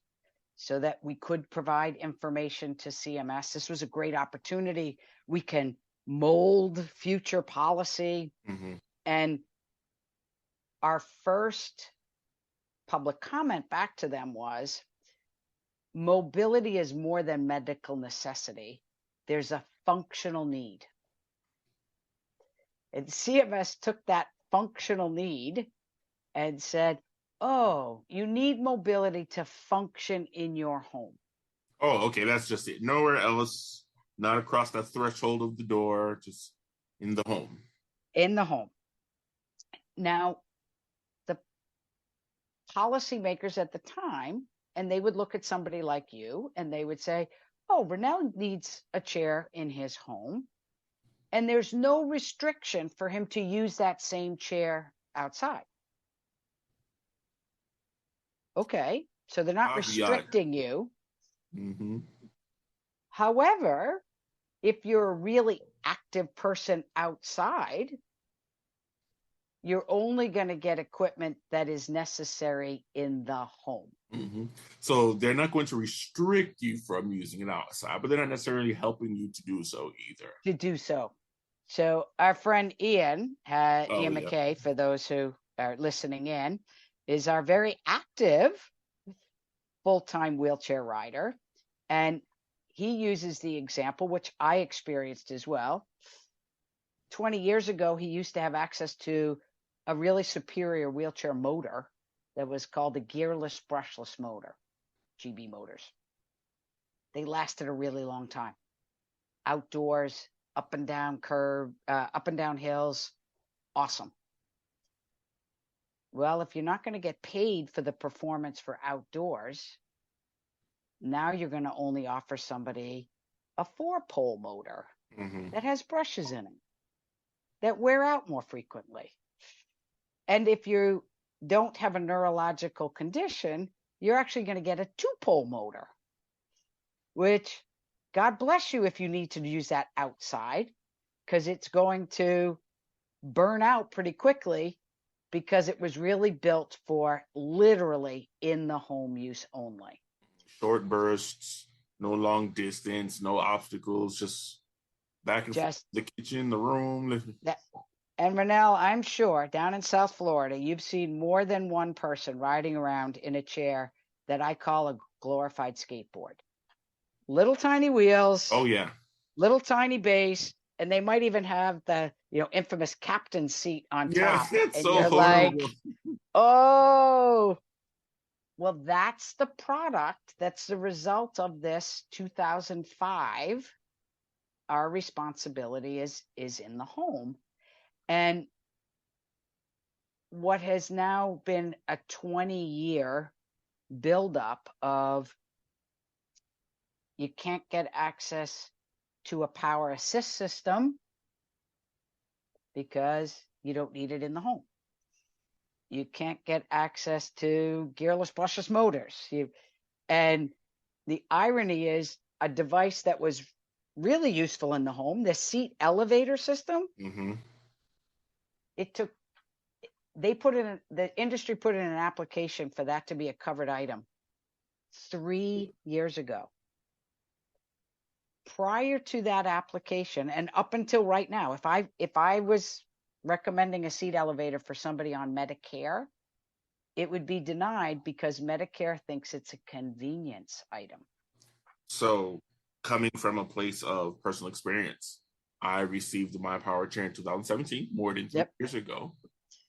so that we could provide information to CMS. This was a great opportunity. We can mold future policy. Mm-hmm. And our first public comment back to them was, mobility is more than medical necessity. There's a functional need. And CMS took that functional need and said, oh, you need mobility to function in your home. Oh, okay, that's just it. Nowhere else, not across the threshold of the door, just in the home. In the home. Now, the policymakers at the time, and they would look at somebody like you, and they would say, oh, Rennell needs a chair in his home, and there's no restriction for him to use that same chair outside. Okay, so they're not restricting you. Mm-hmm. However, if you're a really active person outside, you're only going to get equipment that is necessary in the home. Mm-hmm. So they're not going to restrict you from using it outside, but they're not necessarily helping you to do so either. To do so. So our friend Ian, Ian McKay, for those who are listening in, is our very active full-time wheelchair rider. And he uses the example, which I experienced as well. 20 years ago, he used to have access to a really superior wheelchair motor that was called the gearless brushless motor, GB motors. They lasted a really long time. Outdoors, up and down hills, awesome. Well, if you're not going to get paid for the performance for outdoors, now you're going to only offer somebody a 4-pole motor that has brushes in it that wear out more frequently. And if you don't have a neurological condition, you're actually going to get a 2-pole motor, which God bless you if you need to use that outside, because it's going to burn out pretty quickly because it was really built for literally in the home use only. Short Bursts, no long distance, no obstacles, just back and forth, the kitchen, the room. And Rennell, I'm sure down in South Florida, you've seen more than one person riding around in a chair that I call a glorified skateboard. Little tiny wheels. Oh, yeah. Little tiny base. And they might even have the, infamous captain's seat on top. It's and so you're horrible. like, oh, Well, that's the product. That's the result of this 2005. Our responsibility is in the home. And what has now been a 20-year buildup of you can't get access to a power assist system because you don't need it in the home. You can't get access to gearless brushless motors. And the irony is a device that was really useful in the home, the seat elevator system, the industry put in an application for that to be a covered item 3 years ago. Prior to that application, and up until right now, if I was recommending a seat elevator for somebody on Medicare, it would be denied because Medicare thinks it's a convenience item. So, coming from a place of personal experience, I received my power chair in 2017, more than 3 years ago.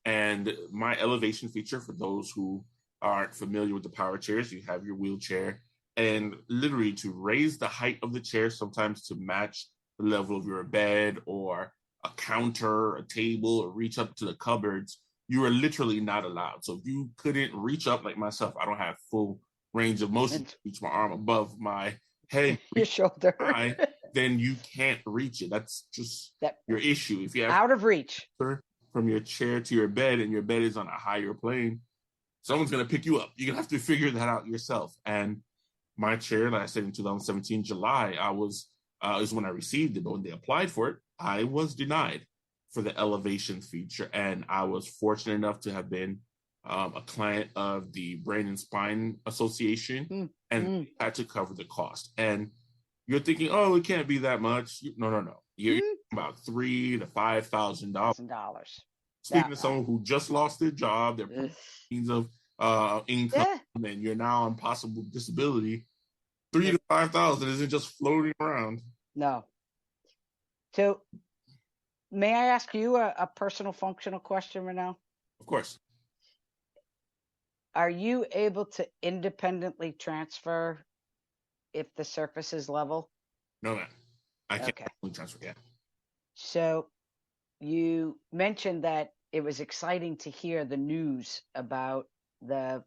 And my elevation feature, for those who aren't familiar with the power chairs, you have your wheelchair, and literally to raise the height of the chair, sometimes to match the level of your bed or a counter, a table, or reach up to the cupboards, you are literally not allowed. So if you couldn't reach up like myself, I don't have full range of motion to reach my arm above my head, your shoulder, then you can't reach it. That's just your issue. If you have out of reach from your chair to your bed and your bed is on a higher plane, someone's going to pick you up. You're going to have to figure that out yourself. And my chair, like I said, in 2017, July, is when I received it. But when they applied for it, I was denied for the elevation feature. And I was fortunate enough to have been a client of the Brain and Spine Association, and had to cover the cost. And you're thinking, oh, it can't be that much. No. You're about $3,000 to $5,000. Speaking to someone who just lost their job, their means of income, and you're now on possible disability, $3,000 to $5,000 isn't just floating around. No. So, may I ask you a personal functional question right now? Of course. Are you able to independently transfer if the surface is level? No, ma'am. I can't transfer. Yeah. So you mentioned that it was exciting to hear the news about the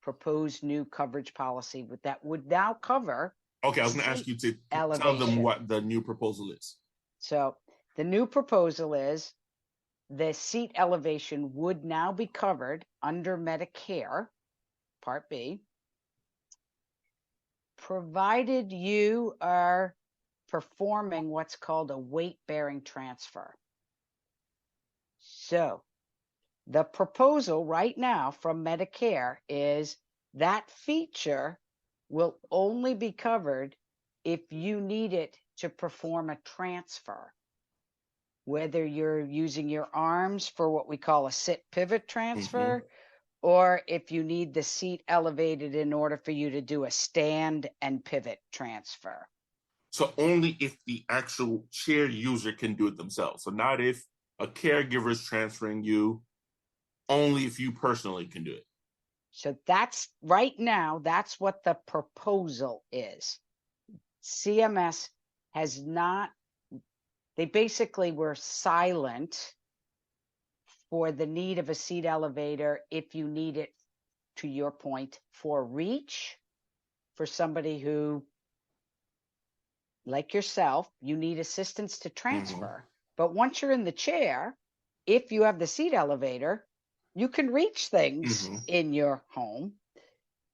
proposed new coverage policy that would now cover. Okay, I was going to ask you to tell them what the new proposal is. So the new proposal is the seat elevation would now be covered under Medicare, Part B, provided you are performing what's called a weight-bearing transfer. So the proposal right now from Medicare is that feature will only be covered if you need it to perform a transfer, whether you're using your arms for what we call a sit pivot transfer, or if you need the seat elevated in order for you to do a stand and pivot transfer. So only if the actual chair user can do it themselves. So not if a caregiver is transferring you, only if you personally can do it. So that's right now, that's what the proposal is. CMS has not, they basically were silent for the need of a seat elevator if you need it, to your point, for reach, for somebody who, like yourself, you need assistance to transfer. But once you're in the chair, if you have the seat elevator, you can reach things in your home.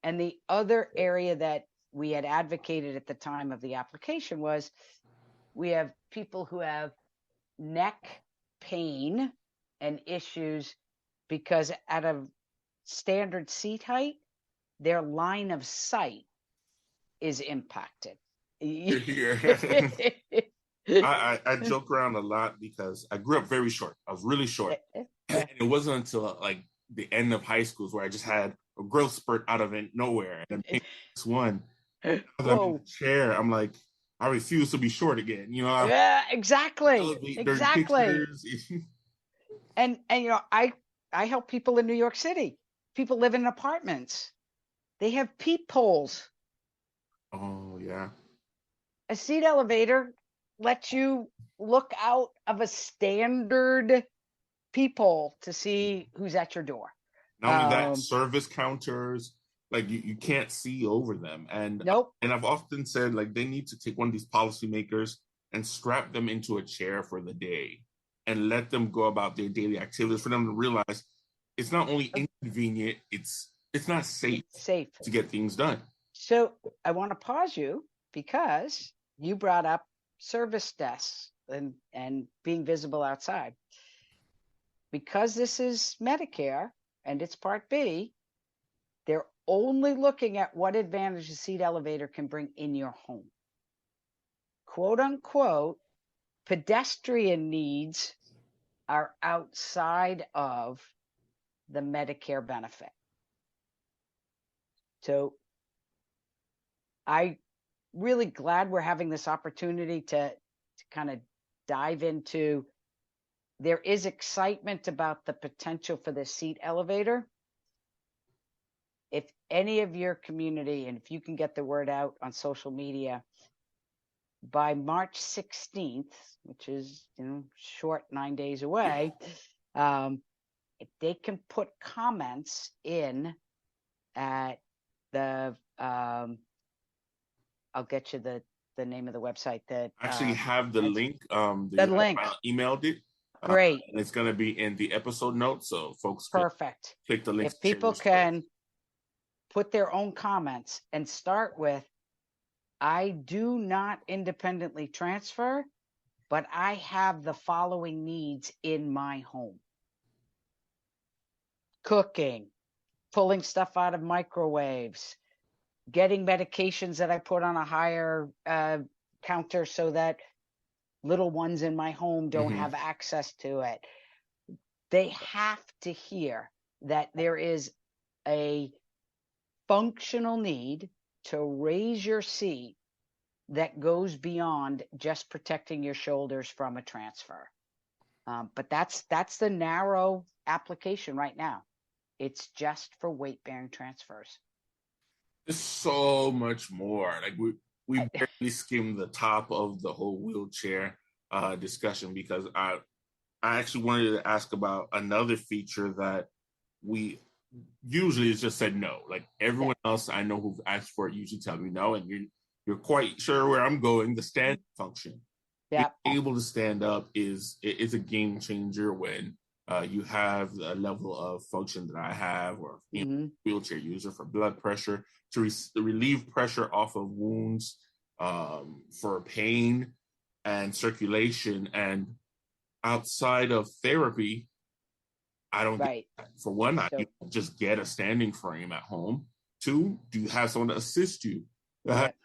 And the other area that we had advocated at the time of the application was we have people who have neck pain and issues because at a standard seat height, their line of sight is impacted. I joke around a lot because I grew up very short. I was really short. And it wasn't until like the end of high school where I just had a growth spurt out of nowhere. And this one, I'm in the chair, I'm like, I refuse to be short again. You know? Yeah, exactly. And you know, I help people in New York City. People live in apartments. They have peepholes. Oh, yeah. A seat elevator lets you look out of a standard peephole to see who's at your door. Not only that, service counters, like you can't see over them. And Nope. And I've often said, like, they need to take one of these policymakers and strap them into a chair for the day and let them go about their daily activities, for them to realize it's not only inconvenient, it's not safe to get things done. So I want to pause you because you brought up service desks and being visible outside. Because this is Medicare and it's Part B, they're only looking at what advantage a seat elevator can bring in your home. Quote unquote, pedestrian needs are outside of the Medicare benefit. So I'm really glad we're having this opportunity to kind of dive into. There is excitement about the potential for the seat elevator. If any of your community, and if you can get the word out on social media, by March 16th, which is short 9 days away, if they can put comments in at the, I'll get you the name of the website that actually have the link. The link. I emailed it. Great. And it's going to be in the episode notes, so folks Perfect. Click the link. If people can put their own comments and start with, I do not independently transfer, but I have the following needs in my home. Cooking, pulling stuff out of microwaves, getting medications that I put on a higher counter so that little ones in my home don't have access to it. They have to hear that there is a functional need to raise your seat that goes beyond just protecting your shoulders from a transfer. But that's the narrow application right now. It's just for weight-bearing transfers. There's so much more. Like we barely skimmed the top of the whole wheelchair discussion, because I actually wanted to ask about another feature that we usually has just said no. Like everyone else I know who've asked for it usually tell me no, and you're quite sure where I'm going. The stand function. Yeah. Being able to stand up is a game changer when you have the level of function that I have, or wheelchair user, for blood pressure, to relieve pressure off of wounds, for pain and circulation. And outside of therapy, I don't get that. For one, I just get a standing frame at home. Two, do you have someone to assist you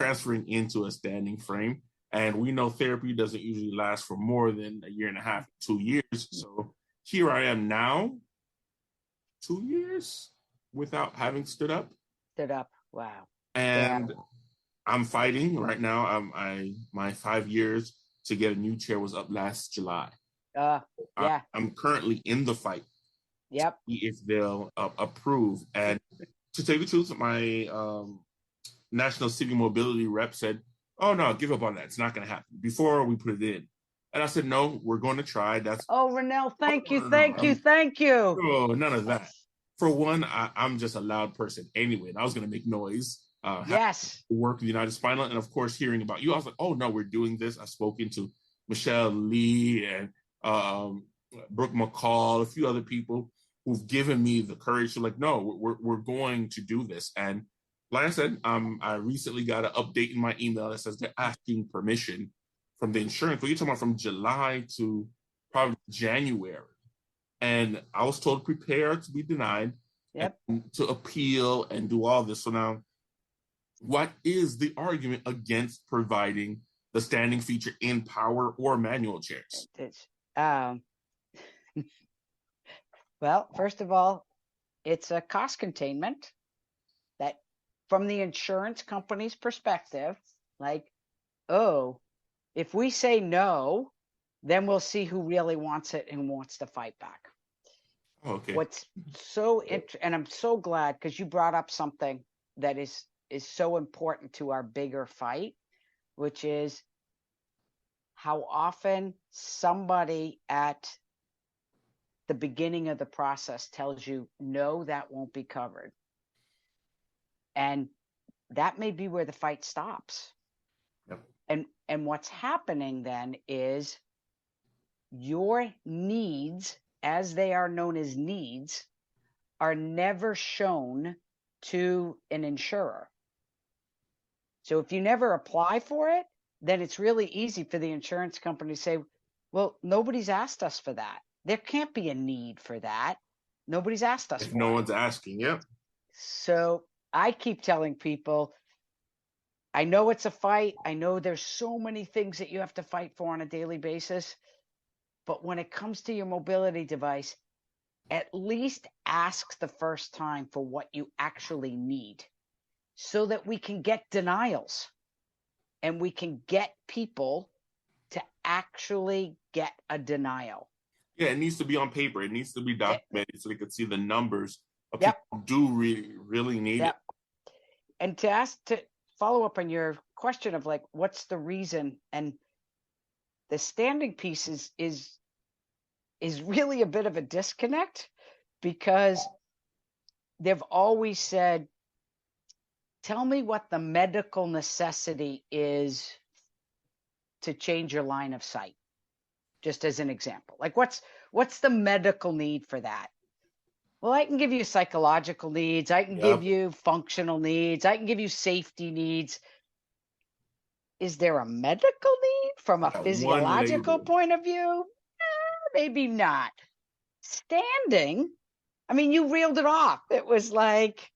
transferring into a standing frame? And we know therapy doesn't usually last for more than a year and a half, 2 years. So here I am now, 2 years without having stood up. Wow. And I'm fighting right now. My 5 years to get a new chair was up last July. I'm currently in the fight. Yep. To see if they'll approve. And to tell you the truth, my National City Mobility rep said, "Oh no, give up on that. It's not going to happen," before we put it in. And I said, "No, we're going to try." Renell, thank you. Oh, none of that. For one, I'm just a loud person anyway, and I was going to make noise. Work with United Spinal, and of course, hearing about you, I was like, "Oh no, we're doing this." I've spoken to Michelle Lee and Brooke McCall, a few other people who've given me the courage to, like, no, we're going to do this. And like I said, I recently got an update in my email that says they're asking permission from the insurance. But you're talking about from July to probably January. And I was told to prepare to be denied, to appeal and do all this. So now, what is the argument against providing the standing feature in power or manual chairs? Well, first of all, it's a cost containment that, from the insurance company's perspective, like, oh, if we say no, then we'll see who really wants it and wants to fight back. Okay. What's so and I'm so glad, because you brought up something that is so important to our bigger fight, which is how often somebody at the beginning of the process tells you, no, that won't be covered. And that may be where the fight stops. Yep. And what's happening then is your needs, as they are known as needs, are never shown to an insurer. So if you never apply for it, then it's really easy for the insurance company to say, well, nobody's asked us for that. There can't be a need for that. Nobody's asked us If for no it. one's asking, yep. So I keep telling people, I know it's a fight. I know there's so many things that you have to fight for on a daily basis. But when it comes to your mobility device, at least ask the first time for what you actually need so that we can get denials and we can get people to actually get a denial. Yeah, it needs to be on paper. It needs to be documented so they can see the numbers of Yep. people who do really need Yep. it. And to follow up on your question of like, what's the reason? And the standing piece is really a bit of a disconnect, because they've always said, tell me what the medical necessity is to change your line of sight, just as an example. Like what's the medical need for that? Well, I can give you psychological needs. I can give you functional needs. I can give you safety needs. Is there a medical need from a physiological point of view? Maybe not. Standing, I mean, you reeled it off. It was like,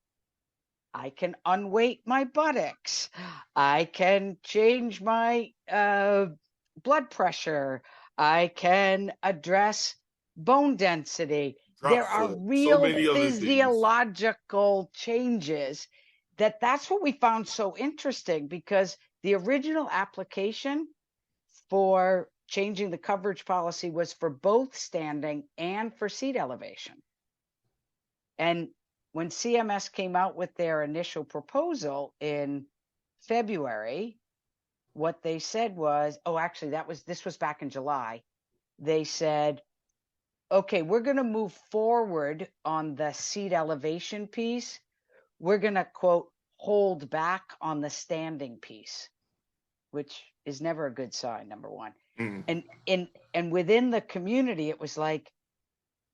I can unweight my buttocks. I can change my blood pressure. I can address bone density. There are real physiological changes that's what we found so interesting, because the original application for changing the coverage policy was for both standing and for seat elevation. And when CMS came out with their initial proposal in February, what they said was, this was back in July. They said, okay, we're going to move forward on the seat elevation piece. We're going to, quote, hold back on the standing piece, which is never a good sign, number one. And within the community, it was like,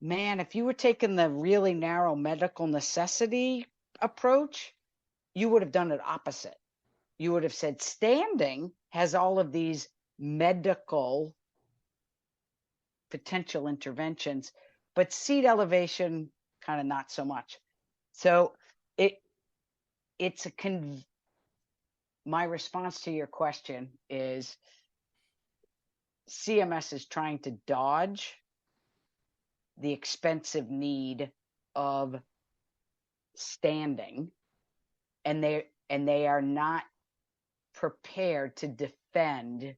man, if you were taking the really narrow medical necessity approach, you would have done it opposite. You would have said standing has all of these medical potential interventions, but seat elevation kind of not so much. So my response to your question is CMS is trying to dodge the expensive need of standing, and they are not prepared to defend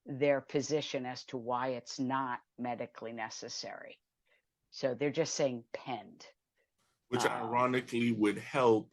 their position as to why it's not medically necessary. So they're just saying pend, which ironically would help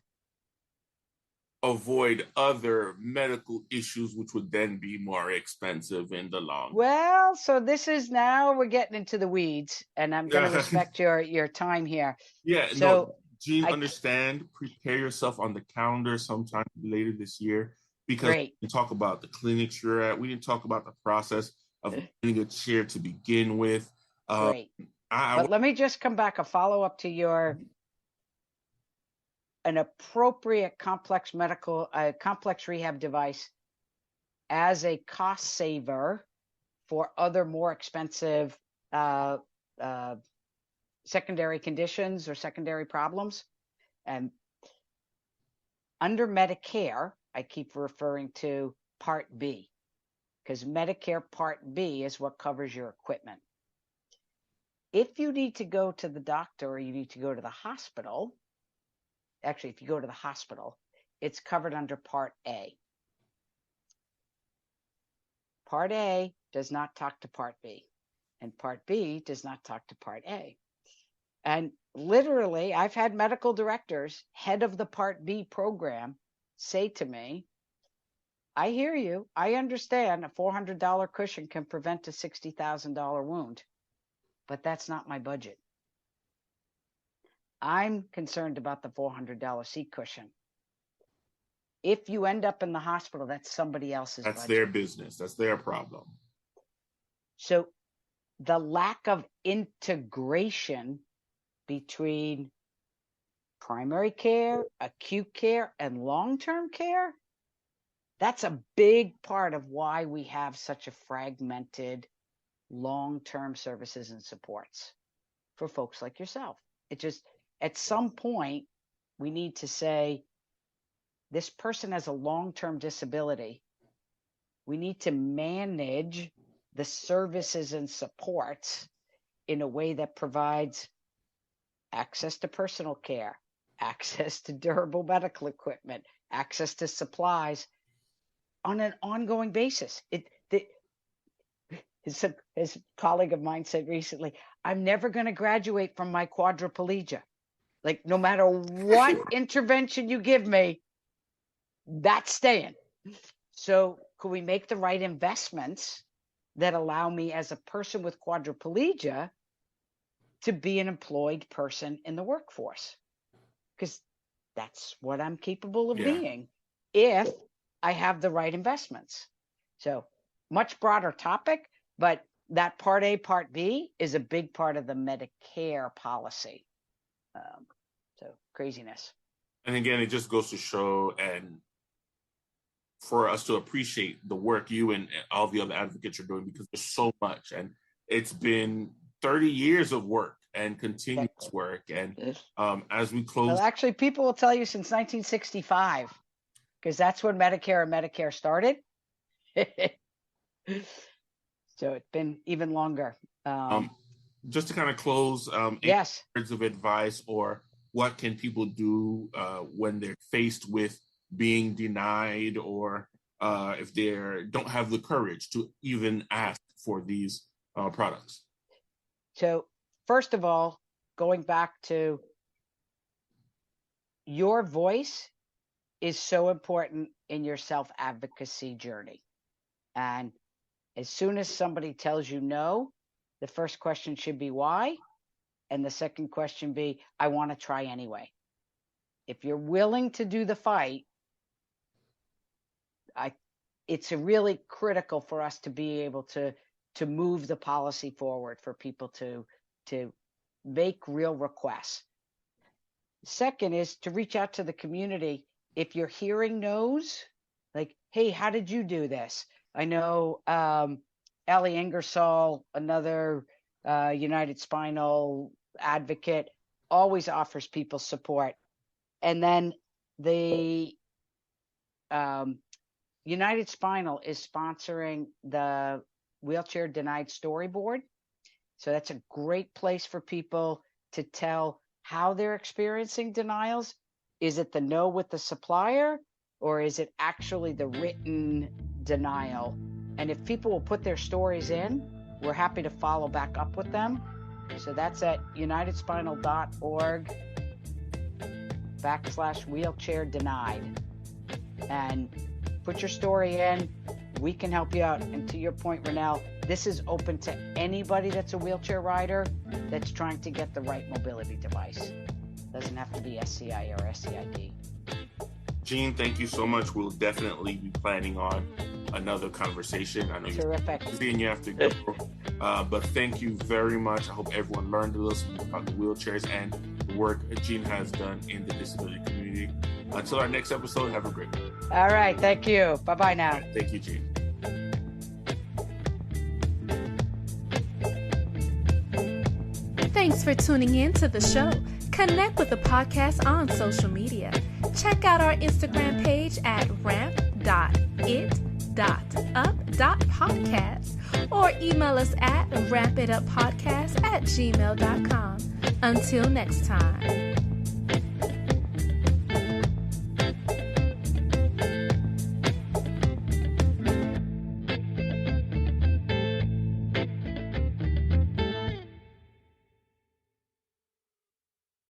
avoid other medical issues, which would then be more expensive in the long run. Well, so this is now we're getting into the weeds, and I'm going to respect your time here. Yeah, so no, Gene, understand, prepare yourself on the calendar sometime later this year, because we didn't talk about the clinics you're at. We didn't talk about the process of getting a chair to begin with. Great. But let me just come back, a follow-up to an appropriate complex rehab device as a cost saver for other more expensive secondary conditions or secondary problems. And under Medicare, I keep referring to Part B, because Medicare Part B is what covers your equipment. If you need to go to the doctor or you need to go to the hospital, actually, if you go to the hospital, it's covered under Part A. Part A does not talk to Part B, and Part B does not talk to Part A. And literally, I've had medical directors, head of the Part B program, say to me, I hear you. I understand a $400 cushion can prevent a $60,000 wound, but that's not my budget. I'm concerned about the $400 seat cushion. If you end up in the hospital, that's somebody else's That's budget. their business. That's their problem. So the lack of integration between primary care, acute care, and long-term care, that's a big part of why we have such a fragmented long-term services and supports for folks like yourself. It just, at some point, we need to say, this person has a long-term disability. We need to manage the services and supports in a way that provides access to personal care, access to durable medical equipment, access to supplies on an ongoing basis. His colleague of mine said recently, I'm never going to graduate from my quadriplegia. Like, no matter what intervention you give me, that's staying. So could we make the right investments that allow me as a person with quadriplegia to be an employed person in the workforce? Because that's what I'm capable of being if I have the right investments. So much broader topic, but that Part A, Part B is a big part of the Medicare policy. So craziness. And again, it just goes to show, and for us to appreciate the work you and all the other advocates are doing, because there's so much, and it's been 30 years of work and continuous work. And as we close, well, actually, people will tell you since 1965, because that's when Medicare and Medicare started. So it's been even longer. Just to kind of close, yes, words of advice, or what can people do when they're faced with being denied, or if they don't have the courage to even ask for these products? So first of all, going back to your voice is so important in your self-advocacy journey. And as soon as somebody tells you no, the first question should be why? And the second question be, I want to try anyway. If you're willing to do the fight, it's really critical for us to be able to move the policy forward for people to make real requests. Second is to reach out to the community. If you're hearing no's, like, hey, how did you do this? I know Ellie Ingersoll, another United Spinal advocate, always offers people support. And then the United Spinal is sponsoring the Wheelchair Denied Storyboard. So that's a great place for people to tell how they're experiencing denials. Is it the no with the supplier, or is it actually the written denial? And if people will put their stories in, we're happy to follow back up with them. So that's at unitedspinal.org/wheelchair denied. And put your story in. We can help you out. And to your point, Renelle, this is open to anybody that's a wheelchair rider that's trying to get the right mobility device. Doesn't have to be SCI or SCID. Gene, thank you so much. We'll definitely be planning on another conversation. I know you're busy and you have to go. But thank you very much. I hope everyone learned a little about the wheelchairs and the work Gene has done in the disability community. Until our next episode, have a great one. All right. Thank you. Bye-bye now. Right, thank you, Gene. Thanks for tuning in to the show. Connect with the podcast on social media. Check out our Instagram page at ramp.it.up.podcast or email us at rampituppodcast@gmail.com. Until next time.